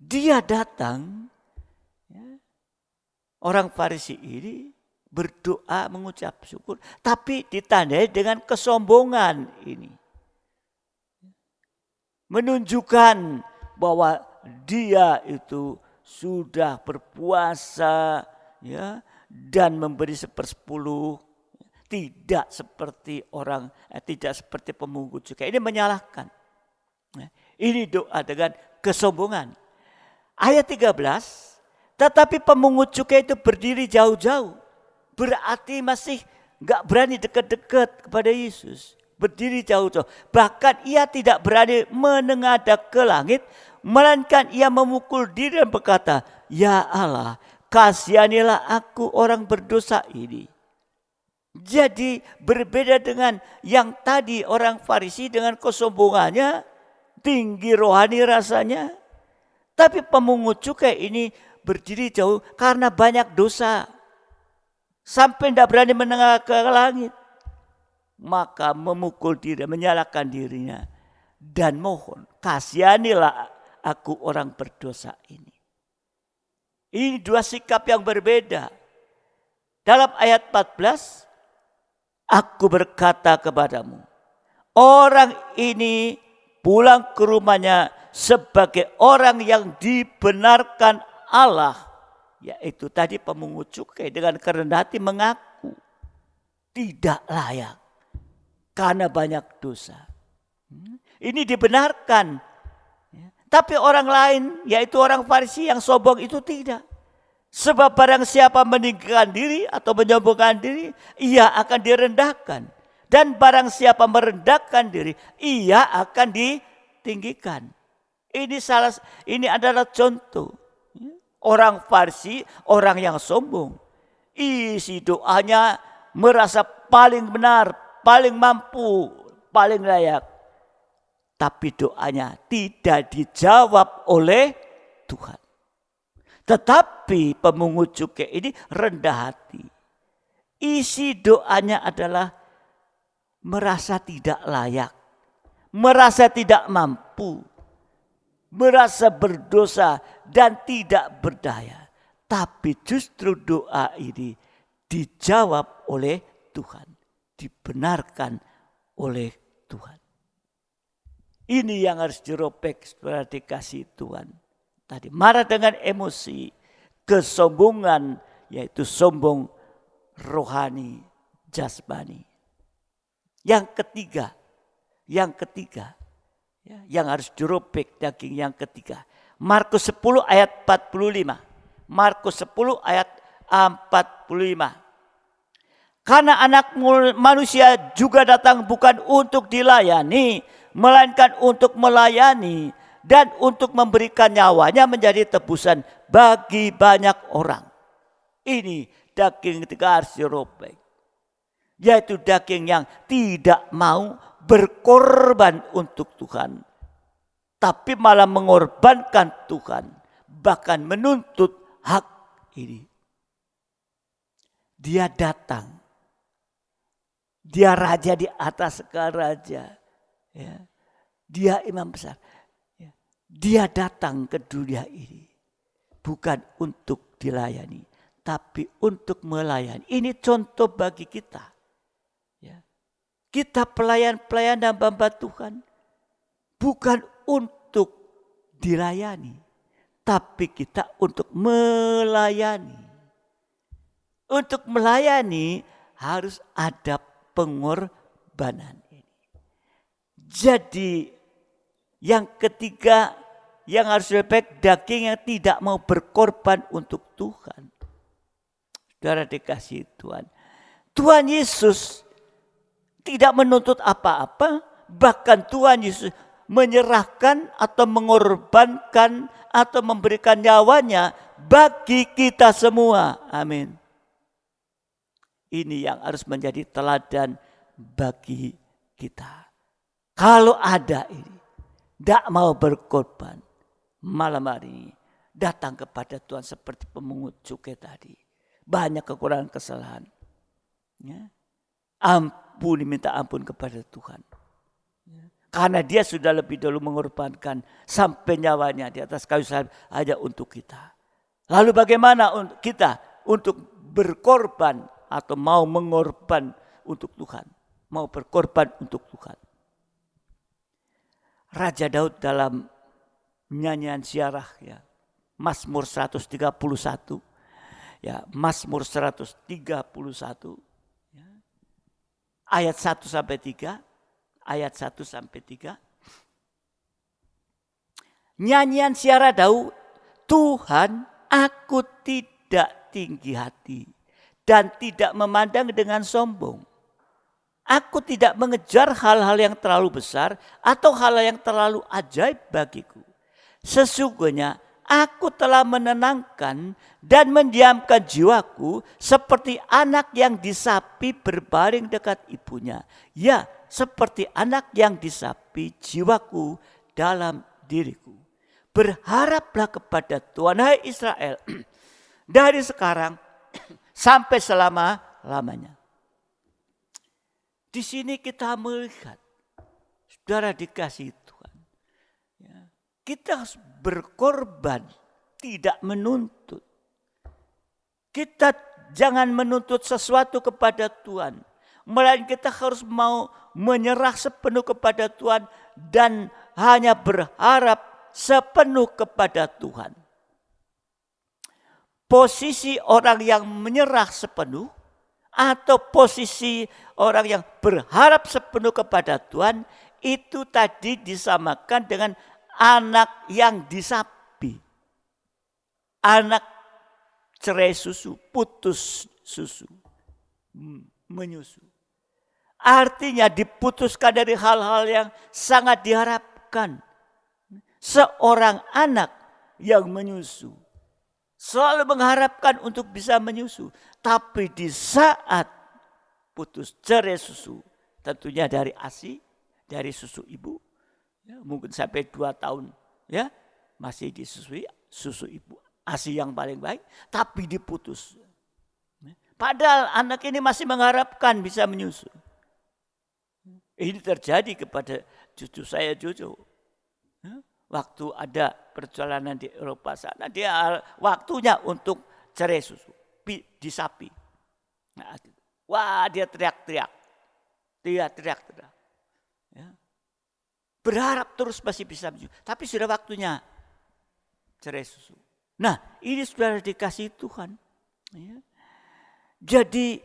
dia datang, ya, orang Farisi ini berdoa mengucap syukur, tapi ditandai dengan kesombongan ini. Menunjukkan bahwa dia itu sudah berpuasa, ya, dan memberi 1/10, tidak seperti tidak seperti pemungut cukai. Ini menyalahkan. Ini doa dengan kesombongan. Ayat 13, tetapi pemungut cukai itu berdiri jauh-jauh. Berarti masih gak berani dekat-dekat kepada Yesus. Berdiri jauh-jauh. Bahkan ia tidak berani menengadah ke langit, melainkan ia memukul diri dan berkata, ya Allah, kasihanilah aku orang berdosa ini. Jadi berbeda dengan yang tadi orang Farisi dengan kesombongannya, tinggi rohani rasanya. Tapi pemungut cukai ini berdiri jauh karena banyak dosa. sampai tidak berani menengah ke langit, maka memukul diri, menyalahkan dirinya, dan mohon kasihanilah aku orang berdosa ini. Ini dua sikap yang berbeda. Dalam ayat 14, aku berkata kepadamu, orang ini pulang ke rumahnya sebagai orang yang dibenarkan Allah, yaitu tadi pemungut cukai, dengan kerendahan hati mengaku tidak layak karena banyak dosa. Ini dibenarkan. Tapi orang lain, yaitu orang Farisi yang sombong itu tidak. Sebab barang siapa meninggikan diri atau menyombongkan diri, ia akan direndahkan. Dan barang siapa merendahkan diri, ia akan ditinggikan. Ini adalah contoh. Orang Farisi, orang yang sombong. Isi doanya merasa paling benar, paling mampu, paling layak. Tapi doanya tidak dijawab oleh Tuhan. Tetapi pemungut cukai ini rendah hati. Isi doanya adalah merasa tidak layak, merasa tidak mampu, merasa berdosa dan tidak berdaya. Tapi justru doa ini dijawab oleh Tuhan, dibenarkan oleh Tuhan. Ini yang harus dirobek setelah dikasih Tuhan. Tadi marah dengan emosi, kesombongan, yaitu sombong rohani, jasmani. Yang ketiga, yang harus dirobek daging yang ketiga. Markus 10 ayat 45. Markus 10 ayat 45. Karena anak manusia juga datang bukan untuk dilayani, melainkan untuk melayani dan untuk memberikan nyawanya menjadi tebusan bagi banyak orang. Ini daging ketiga harus dirobek. Yaitu daging yang tidak mau berkorban untuk Tuhan. Tapi malah mengorbankan Tuhan. Bahkan menuntut hak ini. Dia datang. Dia raja di atas segala raja. Ya. Dia imam besar. Ya. Dia datang ke dunia ini. Bukan untuk dilayani. Tapi untuk melayani. Ini contoh bagi kita. Ya. Kita pelayan-pelayan dan hamba Tuhan. Bukan untuk dilayani. Tapi kita untuk melayani. Untuk melayani harus ada pengorbanan ini. Jadi yang ketiga yang harus dirobek daging yang tidak mau berkorban untuk Tuhan. Saudara dikasih Tuhan. Tuhan Yesus tidak menuntut apa-apa. Bahkan Tuhan Yesus menyerahkan atau mengorbankan atau memberikan nyawanya bagi kita semua. Amin. Ini yang harus menjadi teladan bagi kita. Kalau ada ini, tidak mau berkorban, malam hari ini datang kepada Tuhan seperti pemungut cukai tadi. Banyak kekurangan kesalahan. Ya. Ampuni, minta ampun kepada Tuhan. Ya. Karena dia sudah lebih dulu mengorbankan sampai nyawanya di atas kayu salib hanya untuk kita. Lalu bagaimana kita untuk berkorban atau mau mengorban untuk Tuhan. Mau berkorban untuk Tuhan. Raja Daud dalam nyanyian ziarah ya. Mazmur 131. Ya, Mazmur 131. Ya. Ayat 1 sampai 3. Ayat 1 sampai 3. Nyanyian ziarah Daud. Tuhan, aku tidak tinggi hati dan tidak memandang dengan sombong. Aku tidak mengejar hal-hal yang terlalu besar atau hal yang terlalu ajaib bagiku. Sesungguhnya aku telah menenangkan dan mendiamkan jiwaku seperti anak yang disapi berbaring dekat ibunya. Ya, seperti anak yang disapi jiwaku dalam diriku. Berharaplah kepada Tuhan, hai Israel, dari sekarang sampai selama-lamanya. Di sini kita melihat, saudara dikasihi Tuhan, ya, kita harus berkorban, tidak menuntut. Kita jangan menuntut sesuatu kepada Tuhan, melainkan kita harus mau menyerah sepenuh kepada Tuhan dan hanya berharap sepenuh kepada Tuhan. Posisi orang yang menyerah sepenuh atau posisi orang yang berharap sepenuh kepada Tuhan itu tadi disamakan dengan anak yang disapi. Anak cerai susu, putus susu, menyusu. Artinya diputuskan dari hal-hal yang sangat diharapkan. Seorang anak yang menyusu selalu mengharapkan untuk bisa menyusu. Tapi di saat putus cerai susu, tentunya dari ASI, dari susu ibu, ya, mungkin sampai 2 tahun ya masih disusui susu ibu. ASI yang paling baik, tapi diputus. Padahal anak ini masih mengharapkan bisa menyusu. Ini terjadi kepada cucu saya, waktu ada perjalanan di Eropa sana, dia waktunya untuk cerai susu, disapi. Nah, wah, dia teriak-teriak. Ya. Berharap terus masih bisa menyusu, tapi sudah waktunya cerai susu. Nah, ini sudah dikasih Tuhan. Ya. Jadi,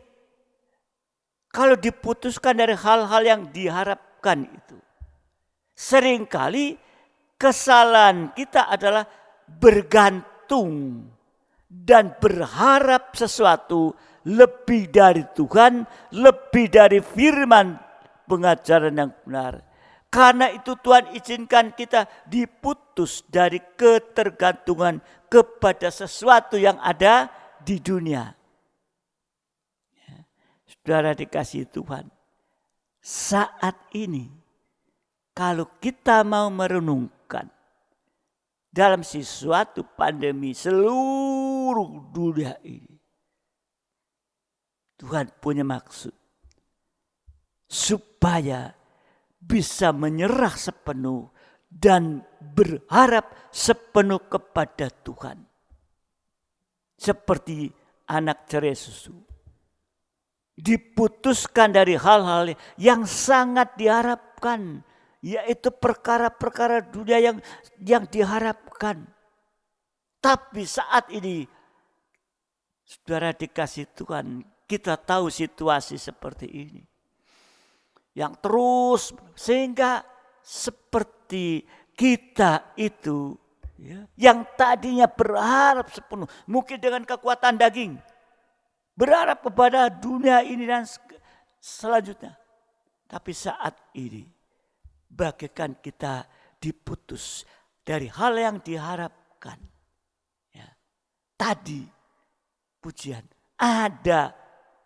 kalau diputuskan dari hal-hal yang diharapkan itu, seringkali kesalahan kita adalah bergantung dan berharap sesuatu lebih dari Tuhan, lebih dari firman pengajaran yang benar. Karena itu Tuhan izinkan kita diputus dari ketergantungan kepada sesuatu yang ada di dunia. Saudara dikasihi Tuhan, saat ini kalau kita mau merenungkan dalam sesuatu pandemi seluruh dunia ini, Tuhan punya maksud supaya bisa menyerah sepenuh dan berharap sepenuh kepada Tuhan. Seperti anak cerai susu. Diputuskan dari hal-hal yang sangat diharapkan, yaitu perkara-perkara dunia yang diharapkan. Tapi saat ini, saudara dikasih Tuhan, kita tahu situasi seperti ini. Yang terus, sehingga seperti kita itu, ya, yang tadinya berharap sepenuh, mungkin dengan kekuatan daging, berharap kepada dunia ini dan selanjutnya. Tapi saat ini, bagaikan kita diputus dari hal yang diharapkan. Ya. Tadi, pujian, ada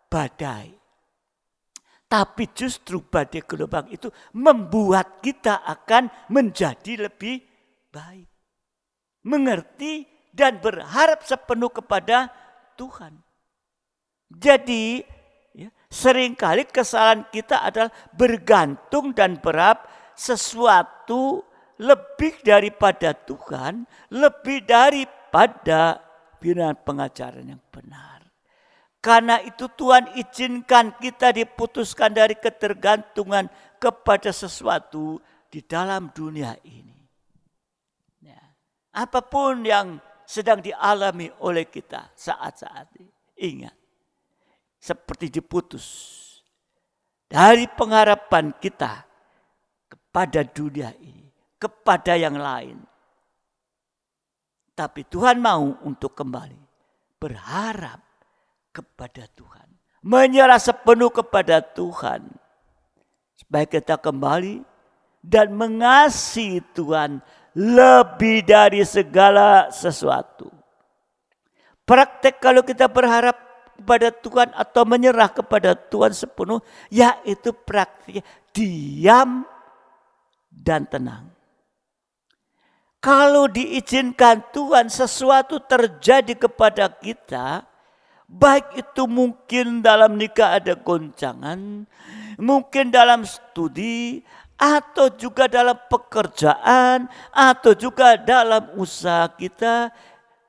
badai. Tapi justru badai gelombang itu membuat kita akan menjadi lebih baik. Mengerti dan berharap sepenuh kepada Tuhan. Jadi ya, seringkali kesalahan kita adalah bergantung dan berharap sesuatu lebih daripada Tuhan, lebih daripada firman pengajaran yang benar. Karena itu Tuhan izinkan kita diputuskan dari ketergantungan kepada sesuatu di dalam dunia ini. Ya. Apapun yang sedang dialami oleh kita saat-saat ini, ingat. Seperti diputus dari pengharapan kita kepada dunia ini, kepada yang lain. Tapi Tuhan mau untuk kembali berharap kepada Tuhan. Menyerah sepenuh kepada Tuhan. Supaya kita kembali dan mengasihi Tuhan lebih dari segala sesuatu. Praktek kalau kita berharap kepada Tuhan atau menyerah kepada Tuhan sepenuh, yaitu praktik diam dan tenang. Kalau diizinkan Tuhan sesuatu terjadi kepada kita, Baik itu mungkin dalam nikah ada goncangan, mungkin dalam studi, atau juga dalam pekerjaan, atau juga dalam usaha kita.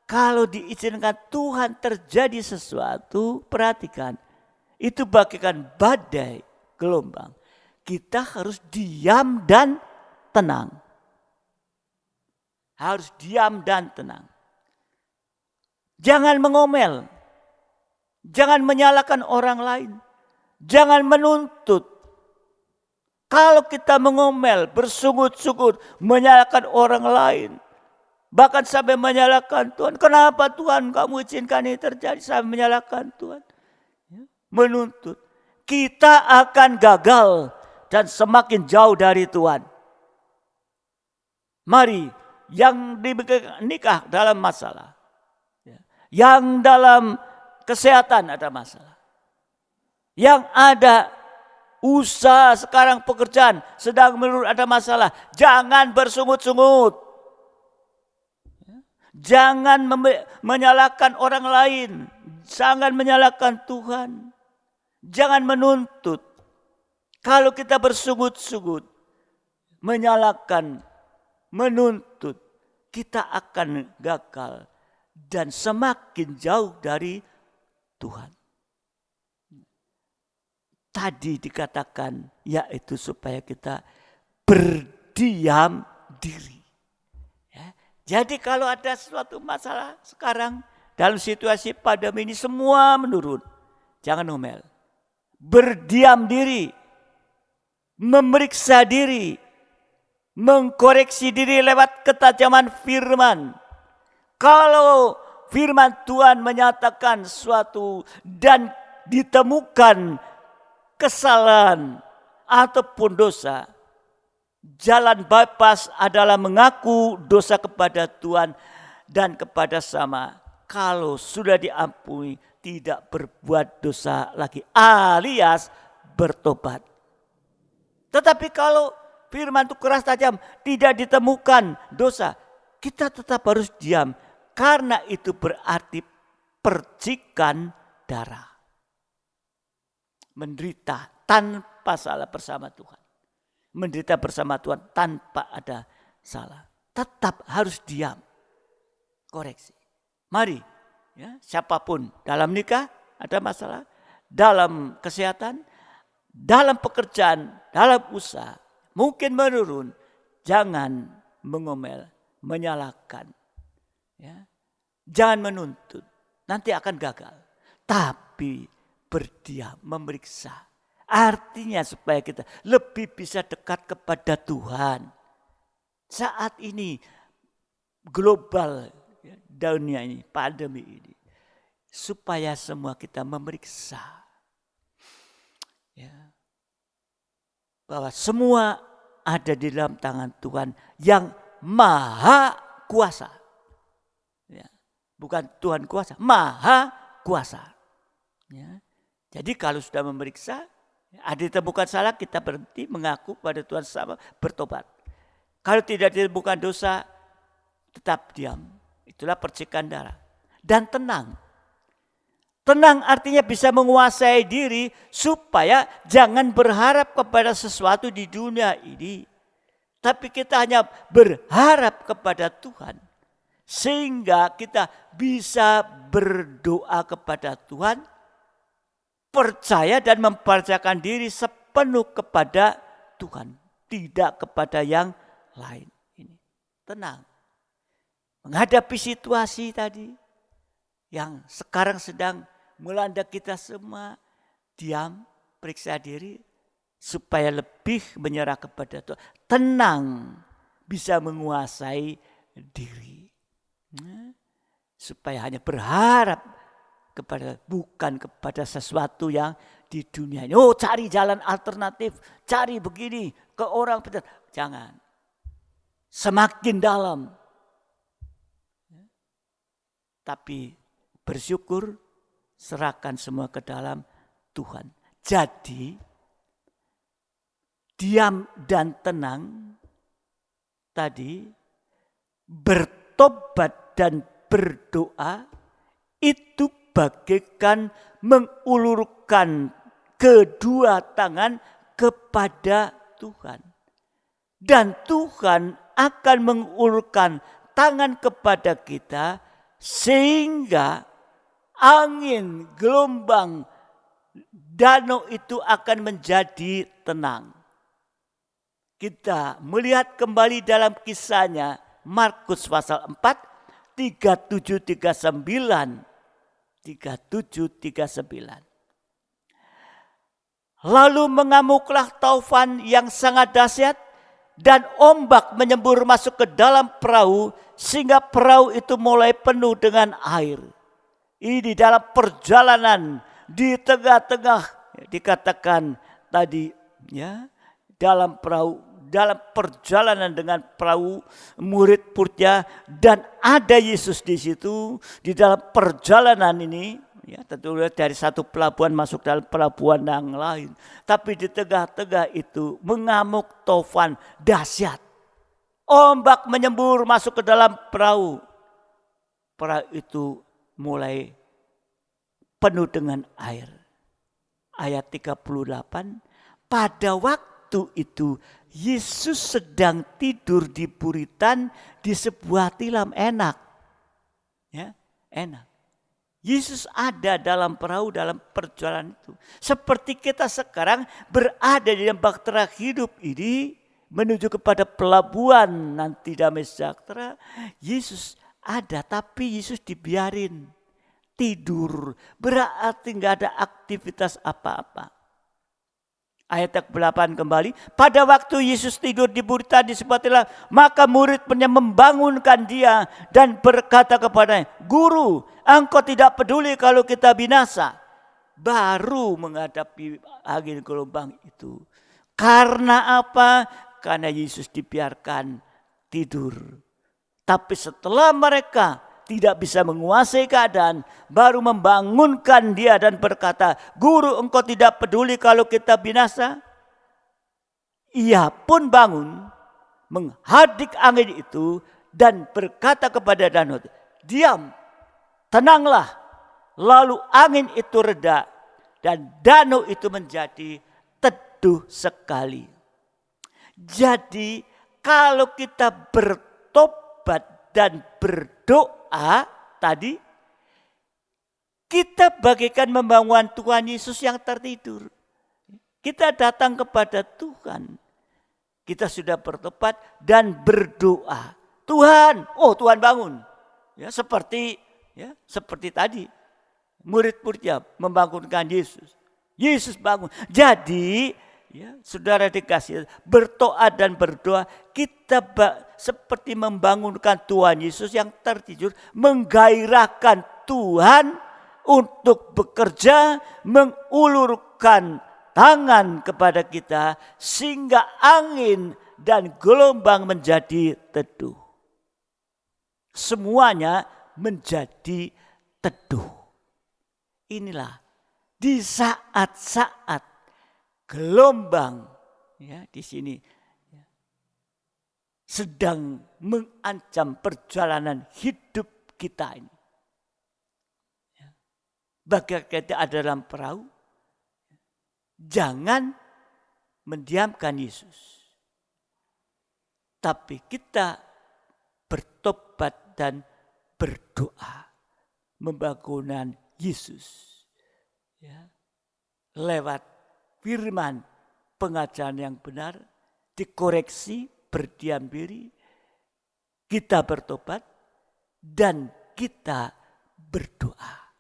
Kalau diizinkan Tuhan terjadi sesuatu, perhatikan, itu bagaikan badai gelombang. Kita harus diam dan tenang. Harus diam dan tenang. Jangan mengomel. Jangan menyalahkan orang lain. Jangan menuntut. Kalau kita mengomel, bersungut-sungut, menyalahkan orang lain. Bahkan sampai menyalahkan Tuhan. Kenapa Tuhan kamu izinkan ini terjadi? Sampai menyalahkan Tuhan. Menuntut. Kita akan gagal dan semakin jauh dari Tuhan. Mari, yang nikah dalam masalah, yang dalam kesehatan ada masalah, yang ada usaha sekarang pekerjaan sedang menurut ada masalah, jangan bersungut-sungut, jangan menyalahkan orang lain, jangan menyalahkan Tuhan, jangan menuntut. Kalau kita bersungut-sungut, menyalahkan, menuntut, kita akan gagal dan semakin jauh dari Tuhan. Tadi dikatakan yaitu supaya kita berdiam diri. Ya. Jadi kalau ada suatu masalah sekarang dalam situasi pandemi ini semua menurun. Jangan ngomel. Berdiam diri. Memeriksa diri. Mengkoreksi diri lewat ketajaman firman. Kalau firman Tuhan menyatakan sesuatu dan ditemukan kesalahan ataupun dosa, jalan bypass adalah mengaku dosa kepada Tuhan dan kepada sama. Kalau sudah diampuni, tidak berbuat dosa lagi, alias bertobat. Tetapi kalau firman itu keras tajam, tidak ditemukan dosa, kita tetap harus diam. Karena itu berarti percikan darah. Menderita tanpa salah bersama Tuhan. Menderita bersama Tuhan tanpa ada salah. Tetap harus diam. Koreksi. Mari, ya, siapapun dalam nikah ada masalah, dalam kesehatan, dalam pekerjaan, dalam usaha, mungkin menurun, jangan mengomel, menyalahkan. Ya. Jangan menuntut, nanti akan gagal. Tapi berdiam, memeriksa. Artinya supaya kita lebih bisa dekat kepada Tuhan. Saat ini global, ya, dunia ini, pandemi ini. Supaya semua kita memeriksa. Ya. Bahwa semua ada di dalam tangan Tuhan yang maha kuasa. Ya. Bukan Tuhan kuasa, maha kuasa. Ya. Jadi kalau sudah memeriksa, ada ditemukan salah, kita berhenti mengaku pada Tuhan sama, bertobat. Kalau tidak ditemukan dosa, tetap diam. Itulah percikan darah. Dan tenang. Tenang artinya bisa menguasai diri supaya jangan berharap kepada sesuatu di dunia ini. Tapi kita hanya berharap kepada Tuhan. Sehingga kita bisa berdoa kepada Tuhan, percaya dan mempercayakan diri sepenuh kepada Tuhan. Tidak kepada yang lain. Ini tenang. Menghadapi situasi tadi yang sekarang sedang melanda kita semua, diam, periksa diri supaya lebih menyerah kepada Tuhan. Tenang, bisa menguasai diri. Supaya hanya berharap kepada, bukan kepada sesuatu yang di dunia ini. Oh, cari jalan alternatif, cari begini ke orang benar. Jangan. Semakin dalam. Tapi bersyukur, serahkan semua ke dalam Tuhan. Jadi, diam dan tenang tadi, bertobat dan berdoa itu bagaikan mengulurkan kedua tangan kepada Tuhan. Dan Tuhan akan mengulurkan tangan kepada kita sehingga angin, gelombang, danau itu akan menjadi tenang. Kita melihat kembali dalam kisahnya Markus pasal 4, 37-39. 37-39. Lalu mengamuklah taufan yang sangat dahsyat dan ombak menyembur masuk ke dalam perahu sehingga perahu itu mulai penuh dengan air. Ini dalam perjalanan di tengah-tengah dikatakan tadi ya, dalam perjalanan dengan perahu murid-muridnya dan ada Yesus di situ di dalam perjalanan ini. Ya, tentu dari satu pelabuhan masuk dalam pelabuhan yang lain. Tapi di tengah-tengah itu mengamuk taufan dahsyat. Ombak menyembur masuk ke dalam perahu. Perahu itu mulai penuh dengan air. Ayat 38. Pada waktu itu Yesus sedang tidur di buritan di sebuah tilam enak. Ya, enak. Yesus ada dalam perahu dalam perjalanan itu. Seperti kita sekarang berada di dalam bahtera hidup ini menuju kepada pelabuhan nanti damai sejahtera. Yesus ada tapi Yesus dibiarin tidur. Berarti nggak ada aktivitas apa-apa. Ayat 8 kembali. Pada waktu Yesus tidur di buritan di sebuah tilam, maka murid-muridnya membangunkan dia dan berkata kepadanya, Guru, engkau tidak peduli kalau kita binasa. Baru menghadapi angin gelombang itu. Karena apa? Karena Yesus dibiarkan tidur. Tapi setelah mereka tidak bisa menguasai keadaan, baru membangunkan dia dan berkata, Guru, engkau tidak peduli kalau kita binasa? Ia pun bangun, menghadik angin itu dan berkata kepada danau, diam, tenanglah. Lalu angin itu reda dan danau itu menjadi teduh sekali. Jadi kalau kita bertobat dan berdoa tadi, kita bagaikan membangun Tuhan Yesus yang tertidur. Kita datang kepada Tuhan. Kita sudah bertobat dan berdoa. Tuhan, Tuhan bangun. Ya, seperti tadi murid-muridnya membangunkan Yesus. Yesus bangun. Jadi, ya, saudara dikasih berdoa dan berdoa, kita seperti membangunkan Tuhan Yesus yang tertidur, menggairahkan Tuhan untuk bekerja, mengulurkan tangan kepada kita sehingga angin dan gelombang menjadi teduh. Semuanya menjadi teduh. Inilah di saat-saat gelombang ya di sini ya, sedang mengancam perjalanan hidup kita ini. Ya. Bagi kita ada dalam perahu, jangan mendiamkan Yesus. Tapi kita bertobat dan berdoa membangunkan Yesus. Ya. Lewat firman, pengajaran yang benar, dikoreksi, berdiam diri, kita bertobat, dan kita berdoa.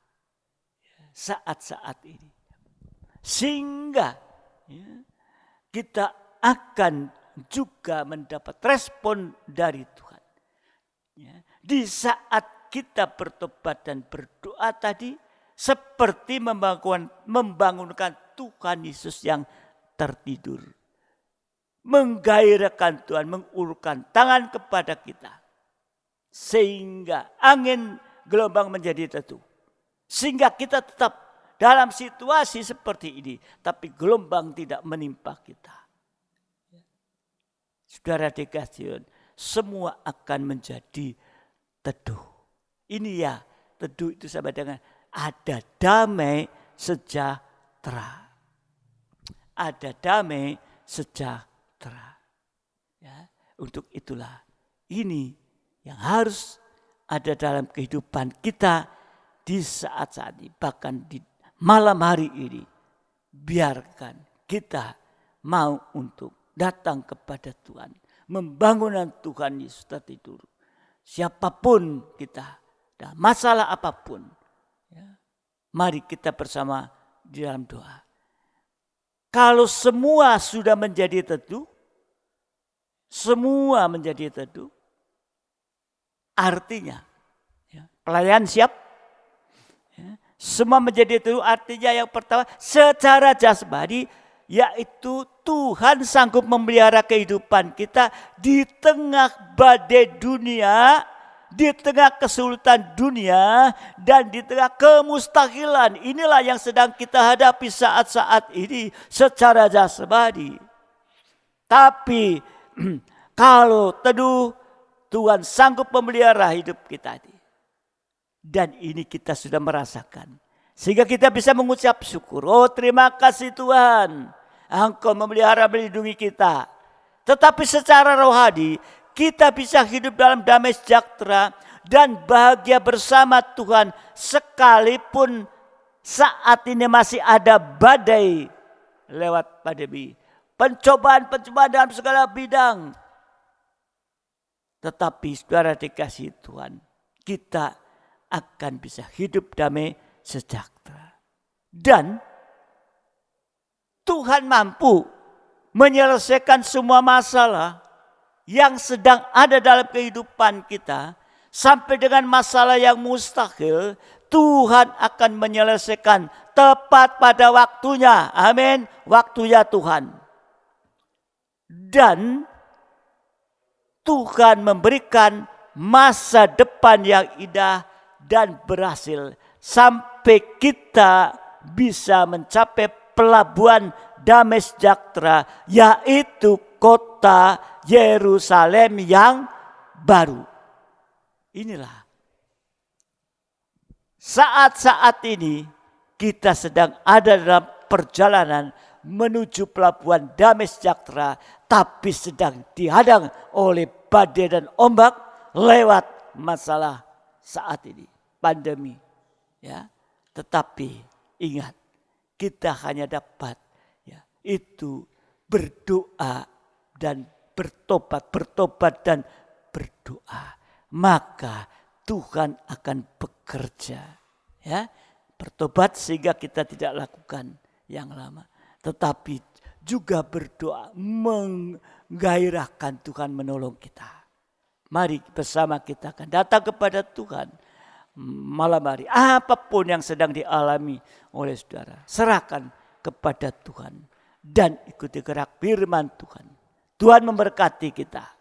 Saat-saat ini. Sehingga ya, kita akan juga mendapat respon dari Tuhan. Ya, di saat kita bertobat dan berdoa tadi, seperti membangunkan Tuhan Yesus yang tertidur. Menggairahkan Tuhan, mengulurkan tangan kepada kita. Sehingga angin gelombang menjadi teduh. Sehingga kita tetap dalam situasi seperti ini. Tapi gelombang tidak menimpa kita. Saudara dikasih, semua akan menjadi teduh. Ini ya, teduh itu sama dengan ada damai sejahtera. Ada damai sejahtera. Ya, untuk itulah ini yang harus ada dalam kehidupan kita di saat-saat ini, bahkan di malam hari ini. Biarkan kita mau untuk datang kepada Tuhan, membangunan Tuhan Yesus tadi dulu. Siapapun kita, dan masalah apapun, ya, mari kita bersama di dalam doa. Kalau semua sudah menjadi teduh, semua menjadi teduh, artinya ya, pelayan siap. Ya, semua menjadi teduh artinya yang pertama secara jasmani, yaitu Tuhan sanggup memelihara kehidupan kita di tengah badai dunia, di tengah kesulitan dunia, dan di tengah kemustahilan. Inilah yang sedang kita hadapi saat-saat ini secara jasmani. Tapi kalau teduh, Tuhan sanggup memelihara hidup kita ini. Dan ini kita sudah merasakan. Sehingga kita bisa mengucap syukur. Oh, terima kasih Tuhan, Engkau memelihara, melindungi kita. Tetapi secara rohani kita bisa hidup dalam damai sejahtera dan bahagia bersama Tuhan. Sekalipun saat ini masih ada badai lewat pandemi. Pencobaan-pencobaan dalam segala bidang. Tetapi saudara dikasihi Tuhan, kita akan bisa hidup damai sejahtera. Dan Tuhan mampu menyelesaikan semua masalah yang sedang ada dalam kehidupan kita. Sampai dengan masalah yang mustahil, Tuhan akan menyelesaikan tepat pada waktunya. Amin. Waktunya Tuhan. Dan Tuhan memberikan masa depan yang indah dan berhasil sampai kita bisa mencapai pelabuhan damai sejahtera, yaitu kota Yerusalem yang baru. Inilah saat-saat ini kita sedang ada dalam perjalanan menuju pelabuhan damai sejahtera, tapi sedang dihadang oleh badai dan ombak lewat masalah saat ini, pandemi. Ya, tetapi ingat, kita hanya dapat ya, itu berdoa dan bertobat dan berdoa. Maka Tuhan akan bekerja. Ya, bertobat sehingga kita tidak lakukan yang lama. Tetapi juga berdoa menggairahkan Tuhan menolong kita. Mari bersama kita akan datang kepada Tuhan malam hari. Apapun yang sedang dialami oleh saudara, serahkan kepada Tuhan dan ikuti gerak firman Tuhan. Tuhan memberkati kita.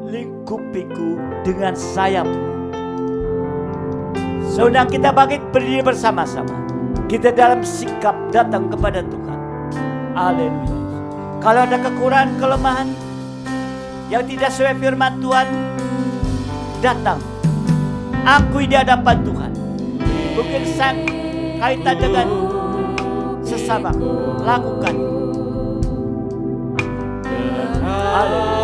Lingkupiku dengan sayapmu. Seundang kita bangkit berdiri bersama-sama. Kita dalam sikap datang kepada Tuhan. Haleluya. Kalau ada kekurangan, kelemahan yang tidak sesuai firman Tuhan, datang. Akui di hadapan Tuhan. Mungkin sang kaitan dengan sesama, lakukan. Haleluya.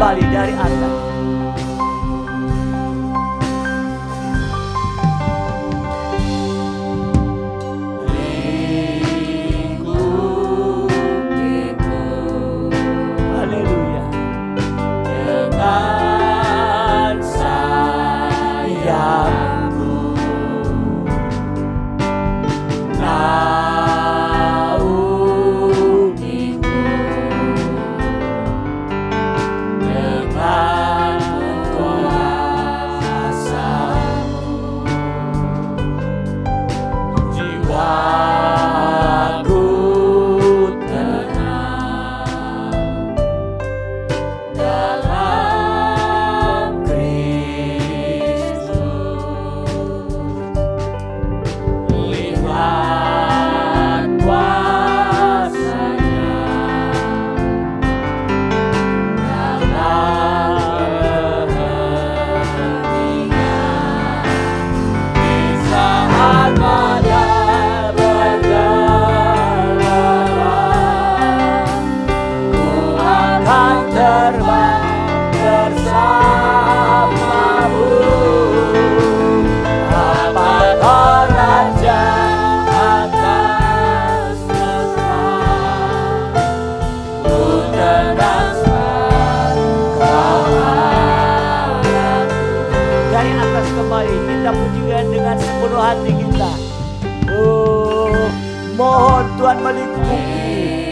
kembali dari atas. Haleluya. Dengan sayangku naungiku, dengan kuasa-Mu jiwaku tenang dalam Kristus. Lihat kuasa-Nya dalam keheningan di saat badai bergelaran. Ku akan terbang bersamamu. Apakah raja atas semesta, ku tenang sebab Kau Allahku. Dari atas kembali kita pujikan dengan sepenuh hati kita. Oh, mohon Tuhan melingkupi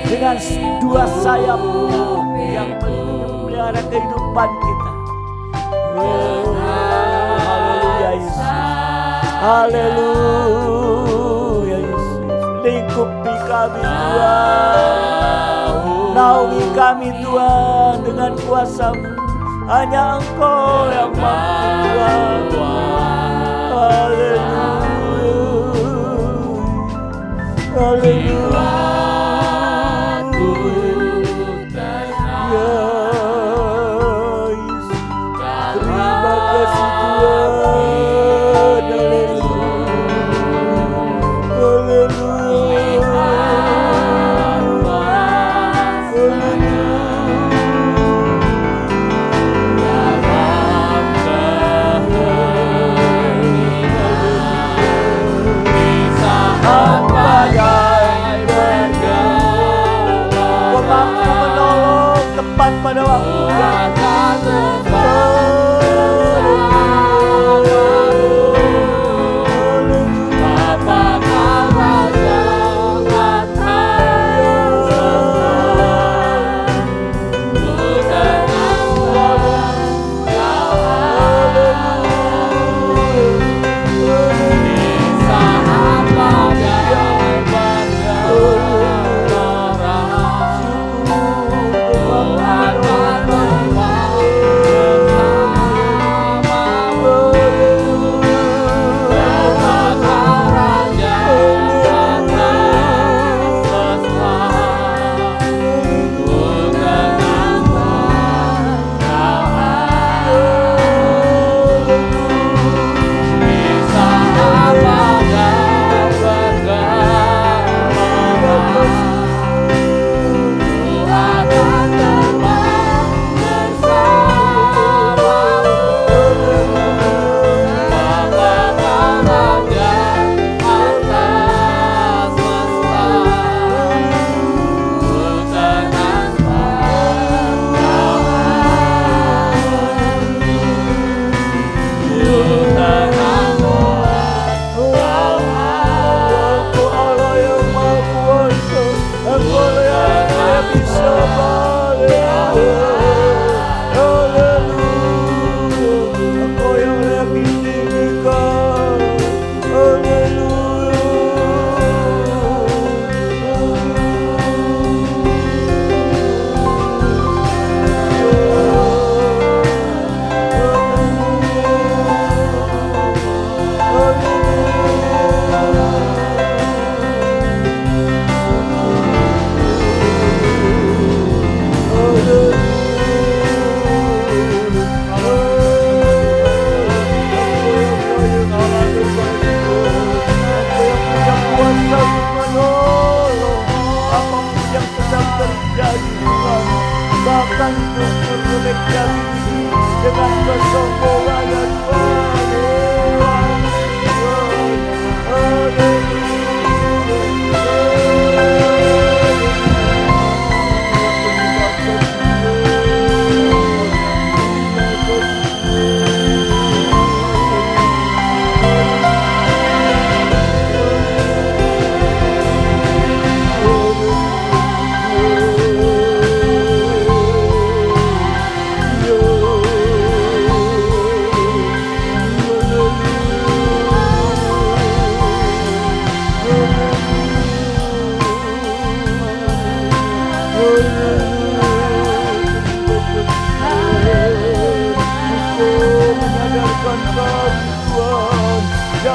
dengan dua sayap-Nya yang memelihara kehidupan kita. Oh, haleluya Yesus. Haleluya Yesus. Lingkupi kami Tuhan. Naungi kami Tuhan dengan kuasa-Mu. Hanya Engkau yang mampu Tuhan. Haleluya. Haleluya. Ya Yesus. Terima kasih Tuhan. Haleluya.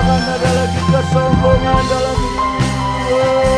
Jangan ada lagi kesombongan dalam hidup.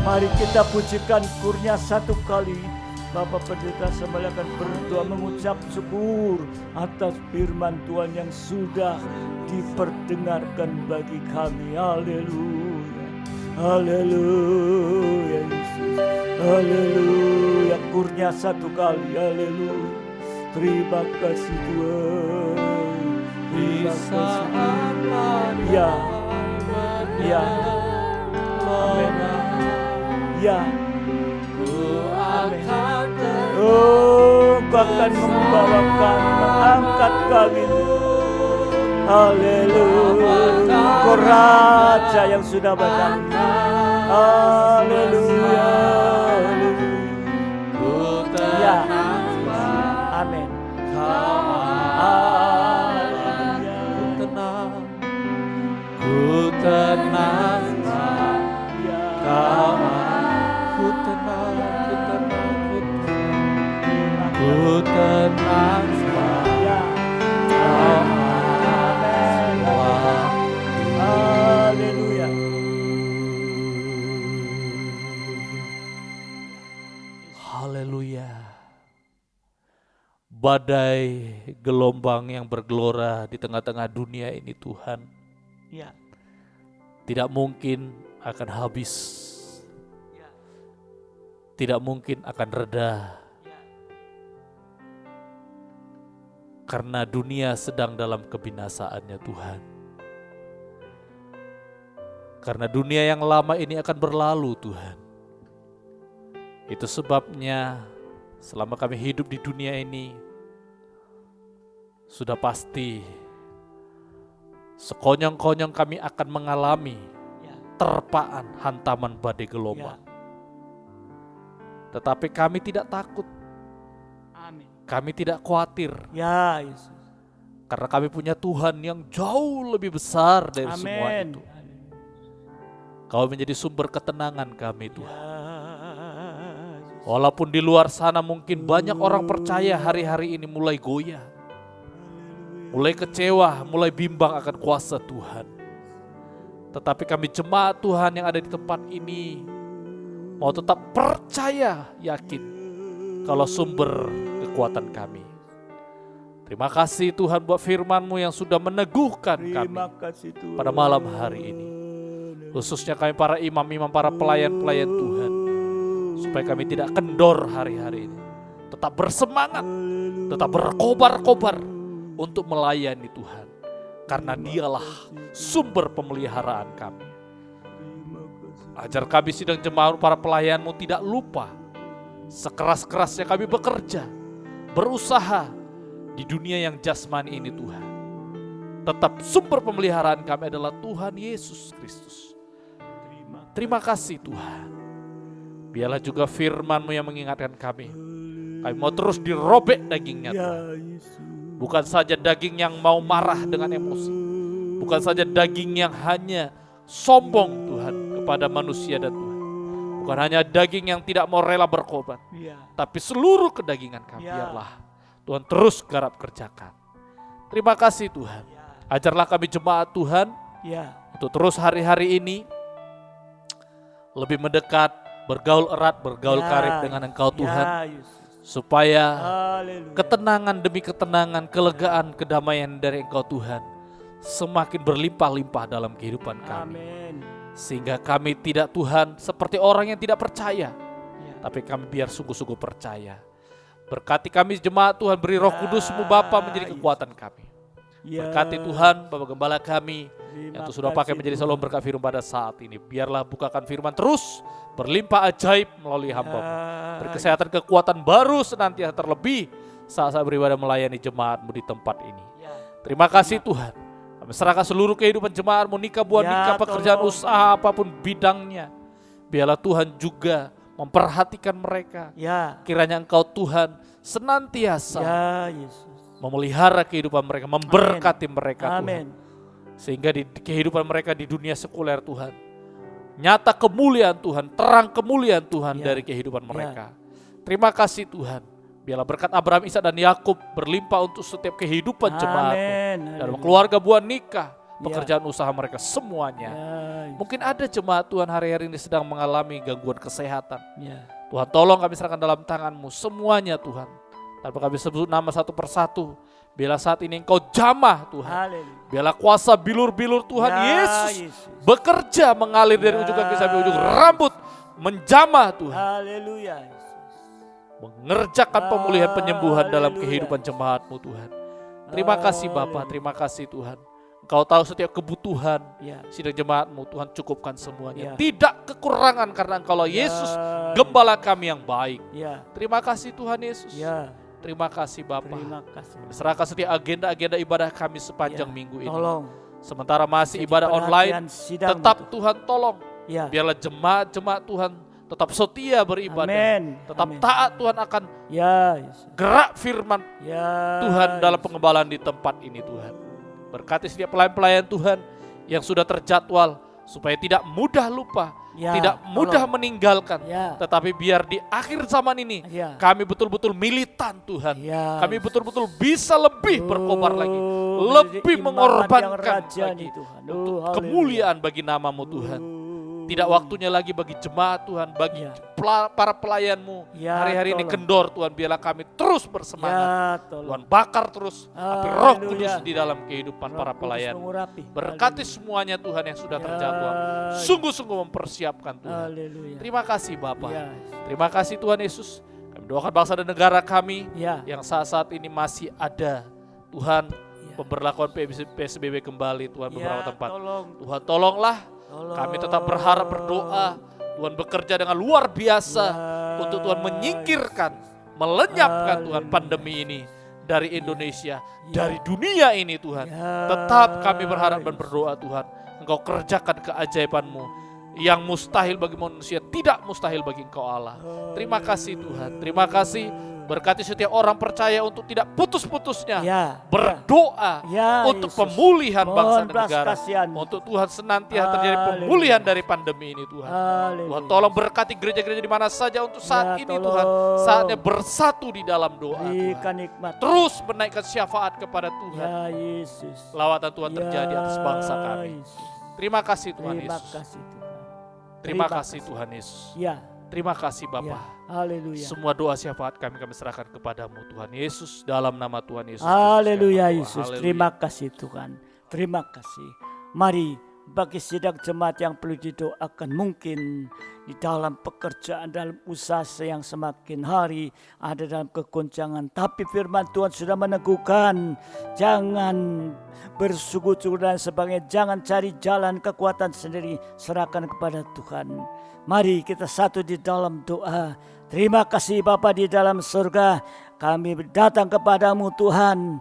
Mari kita pujikan kurnia satu kali. Bapak Pendeta Samuel akan berdoa mengucap syukur atas firman Tuhan yang sudah diperdengarkan bagi kami. Haleluya, haleluya Yesus, haleluya. Kurnia satu kali, haleluya. Terima kasih Tuhan, terima kasih Tuhan. Ya, ya, amin. Ya, amin. Oh, Kau akan membawakan, mengangkat kami. Haleluya, Kau Raja yang sudah datang. Haleluya, ya, amin. Haleluya, Ku tenang, Kau ku tenang, ku tenang, ya, Kau haleluya. Haleluya. Badai gelombang yang bergelora di tengah-tengah dunia ini Tuhan, Ya, tidak mungkin akan habis, tidak mungkin akan reda, karena dunia sedang dalam kebinasaannya Tuhan. Karena dunia yang lama ini akan berlalu Tuhan. Itu sebabnya selama kami hidup di dunia ini, sudah pasti sekonyong-konyong kami akan mengalami terpaan hantaman badai gelombang. Tetapi kami tidak takut, amin. kami tidak khawatir, Ya, Yesus. karena kami punya Tuhan yang jauh lebih besar dari semua Amin. itu. Kau menjadi sumber ketenangan kami Tuhan. Walaupun di luar sana mungkin banyak orang percaya hari-hari ini mulai goyah, mulai kecewa, mulai bimbang akan kuasa Tuhan. Tetapi kami jemaat Tuhan yang ada di tempat ini mau tetap percaya, yakin kalau sumber kekuatan kami. Terima kasih Tuhan buat firman-Mu yang sudah meneguhkan kami Terima kasih Tuhan. pada malam hari ini. Khususnya kami para imam-imam, para pelayan-pelayan Tuhan. Supaya kami tidak kendor hari-hari ini. Tetap bersemangat, tetap berkobar-kobar untuk melayani Tuhan. karena dialah sumber pemeliharaan kami. Ajar kami sidang jemaat para pelayan-Mu tidak lupa, sekeras-kerasnya kami bekerja, berusaha di dunia yang jasmani ini Tuhan. Tetap sumber pemeliharaan kami adalah Tuhan Yesus Kristus. Terima kasih Tuhan. Biarlah juga firman-Mu yang mengingatkan kami. Kami mau terus dirobek dagingnya Tuhan. Bukan saja daging yang mau marah dengan emosi. Bukan saja daging yang hanya sombong Tuhan kepada manusia dan Tuhan. Bukan hanya daging yang tidak mau rela berkorban. Tapi seluruh kedagingan kami biarlah Tuhan terus garap kerjakan. Terima kasih Tuhan. Ajarlah kami jemaat Tuhan untuk terus hari-hari ini lebih mendekat, bergaul erat, bergaul karib dengan Engkau Tuhan. Supaya ketenangan demi ketenangan, kelegaan, kedamaian dari Engkau Tuhan semakin berlimpah-limpah dalam kehidupan kami. Sehingga kami tidak Tuhan seperti orang yang tidak percaya, tapi kami biar sungguh-sungguh percaya. Berkati kami jemaat Tuhan, beri Roh Kudus-Mu Bapa menjadi kekuatan kami. Berkati Tuhan Bapak Gembala kami yang Tuhan sudah pakai menjadi saluran berkat firman pada saat ini. Biarlah bukakan firman terus berlimpah ajaib melalui hamba-Mu. Beri kesehatan kekuatan baru senantiasa terlebih saat beribadah melayani jemaat-Mu di tempat ini. Terima kasih Tuhan. Kami serahkan seluruh kehidupan jemaat-Mu, nikah, buah nikah, pekerjaan usaha apapun bidangnya. Biarlah Tuhan juga memperhatikan mereka. Kiranya Engkau Tuhan senantiasa memelihara kehidupan mereka, memberkati mereka Tuhan. Sehingga di kehidupan mereka di dunia sekuler Tuhan, nyata kemuliaan Tuhan, terang kemuliaan Tuhan dari kehidupan mereka. Terima kasih Tuhan. Biarlah berkat Abraham, Ishak dan Yakub berlimpah untuk setiap kehidupan jemaat-Mu. Dalam keluarga, buah nikah, pekerjaan usaha mereka semuanya. Mungkin ada jemaat Tuhan hari-hari ini sedang mengalami gangguan kesehatan. Tuhan tolong kami serahkan dalam tangan-Mu semuanya Tuhan. Tanpa kami sebut nama satu persatu. Biarlah saat ini Engkau jamah Tuhan. Biarlah kuasa bilur-bilur Tuhan Yesus bekerja mengalir dari ujung kaki sampai ujung rambut. Menjamah Tuhan. Mengerjakan pemulihan penyembuhan dalam kehidupan jemaat-Mu Tuhan. Terima kasih Bapa, terima kasih Tuhan. Engkau tahu setiap kebutuhan sidang jemaat-Mu Tuhan, cukupkan semuanya. Tidak kekurangan karena Engkaulah Yesus Gembala kami yang baik. Terima kasih Tuhan Yesus. Terima kasih Bapa. Serahkan setiap agenda-agenda ibadah kami sepanjang minggu ini. Sementara masih ibadah online, tetap Tuhan tolong. Biarlah jemaat-jemaat Tuhan tetap setia beribadah. Tetap taat Tuhan akan gerak firman Tuhan dalam pengembalaan di tempat ini Tuhan. Berkati setiap pelayan-pelayan Tuhan yang sudah terjadwal supaya tidak mudah lupa, tidak mudah meninggalkan, tetapi biar di akhir zaman ini kami betul-betul militan Tuhan. Kami betul-betul bisa lebih berkobar lagi, lebih mengorbankan lagi untuk kemuliaan bagi nama-Mu Tuhan. Tidak waktunya lagi bagi jemaat Tuhan, bagi para pelayan-Mu hari-hari ini kendor Tuhan. Biarlah kami terus bersemangat. Tuhan bakar terus api Roh Kudus di dalam kehidupan para pelayan. Berkati semuanya Tuhan yang sudah terjadwal. Sungguh-sungguh mempersiapkan Tuhan. Terima kasih Bapa. Terima kasih Tuhan Yesus. Kami doakan bangsa dan negara kami yang saat-saat ini masih ada Tuhan pemberlakuan PSBB kembali Tuhan beberapa tempat. Tuhan tolonglah. Kami tetap berharap, berdoa Tuhan bekerja dengan luar biasa untuk Tuhan menyingkirkan, melenyapkan Tuhan pandemi ini dari Indonesia, dari dunia ini Tuhan. Tetap kami berharap dan berdoa Tuhan, Engkau kerjakan keajaiban-Mu yang mustahil bagi manusia, tidak mustahil bagi Engkau Allah. Terima kasih Tuhan, terima kasih. Berkati setiap orang percaya untuk tidak putus-putusnya berdoa untuk pemulihan bangsa dan negara. Untuk Tuhan senantiasa terjadi pemulihan dari pandemi ini Tuhan. Tuhan tolong berkati gereja-gereja di mana saja untuk saat ini Tuhan. Saatnya bersatu di dalam doa Tuhan. Terus menaikkan syafaat kepada Tuhan. Lawatan Tuhan terjadi atas bangsa kami. Terima kasih Tuhan Yesus. Terima kasih Tuhan Yesus. Terima kasih Bapa. Semua doa syafaat kami serahkan kepadamu Tuhan Yesus, dalam nama Tuhan Yesus. Haleluya Yesus. Terima kasih Tuhan. Terima kasih. Mari bagi sidang jemaat yang perlu didoakan, mungkin di dalam pekerjaan, dalam usaha yang semakin hari ada dalam kegoncangan. Tapi firman Tuhan sudah meneguhkan, jangan bersungguh-sungguh dan sebagainya, jangan cari jalan kekuatan sendiri, serahkan kepada Tuhan. Mari kita satu di dalam doa. Terima kasih Bapa di dalam surga, kami datang kepadamu Tuhan.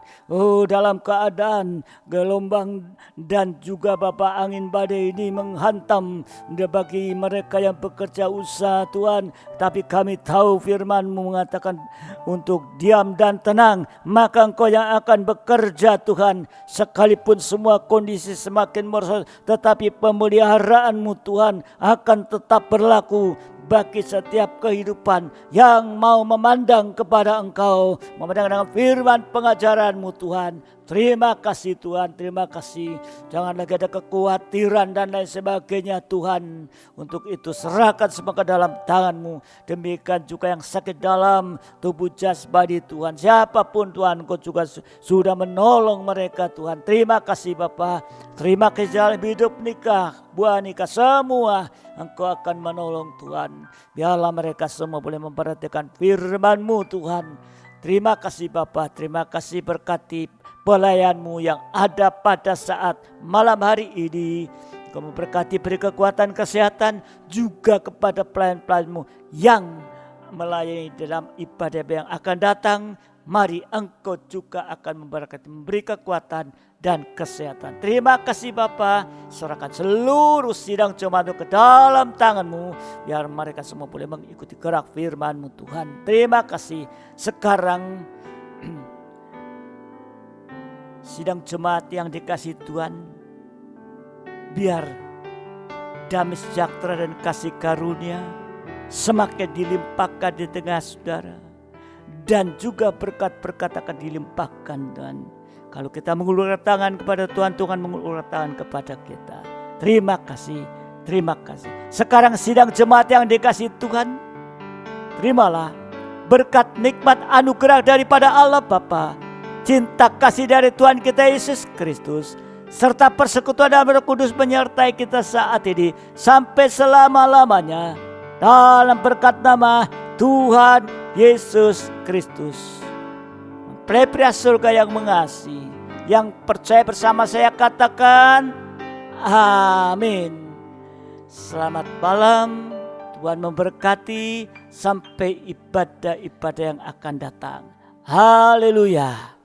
Dalam keadaan gelombang dan juga Bapa angin badai ini menghantam bagi mereka yang bekerja usaha Tuhan. Tapi kami tahu firman-Mu mengatakan untuk diam dan tenang, maka Engkau yang akan bekerja Tuhan. Sekalipun semua kondisi semakin merosot, tetapi pemeliharaan-Mu Tuhan akan tetap berlaku bagi setiap kehidupan yang mau memandang kepada Engkau, memandang dengan firman pengajaran-Mu Tuhan. Terima kasih Tuhan, terima kasih. Jangan lagi ada kekhawatiran dan lain sebagainya Tuhan. Untuk itu serahkan semua ke dalam tangan-Mu. Demikian juga yang sakit dalam tubuh jasmani Tuhan. Siapapun Tuhan, Engkau juga sudah menolong mereka Tuhan. Terima kasih Bapa. Terima kasih dalam hidup nikah, buah nikah semua Engkau akan menolong Tuhan. Biarlah mereka semua boleh memperhatikan firman-Mu Tuhan. Terima kasih Bapa, terima kasih berkati pelayan-Mu yang ada pada saat malam hari ini. Engkau memberkati, beri kekuatan kesehatan juga kepada pelayan-pelayan-Mu yang melayani dalam ibadah yang akan datang. Mari Engkau juga akan memberkati, memberi kekuatan dan kesehatan. Terima kasih Bapa, serahkan seluruh sidang jemaat ke dalam tangan-Mu, biar mereka semua boleh mengikuti gerak firman-Mu Tuhan. Terima kasih. Sekarang sidang jemaat yang dikasih Tuhan, biar damai sejahtera dan kasih karunia semakin dilimpahkan di tengah saudara. Dan juga berkat-berkat akan dilimpahkan Tuhan. Kalau kita mengulurkan tangan kepada Tuhan, Tuhan mengulurkan tangan kepada kita. Terima kasih, terima kasih. Sekarang sidang jemaat yang dikasih Tuhan, terimalah berkat nikmat anugerah daripada Allah Bapa, cinta kasih dari Tuhan kita Yesus Kristus, serta persekutuan dan Roh Kudus menyertai kita saat ini sampai selama-lamanya. Dalam berkat nama Tuhan Yesus Kristus. Pria-pria surga yang mengasihi, yang percaya bersama saya katakan amin. Selamat malam, Tuhan memberkati sampai ibadah-ibadah yang akan datang. Haleluya.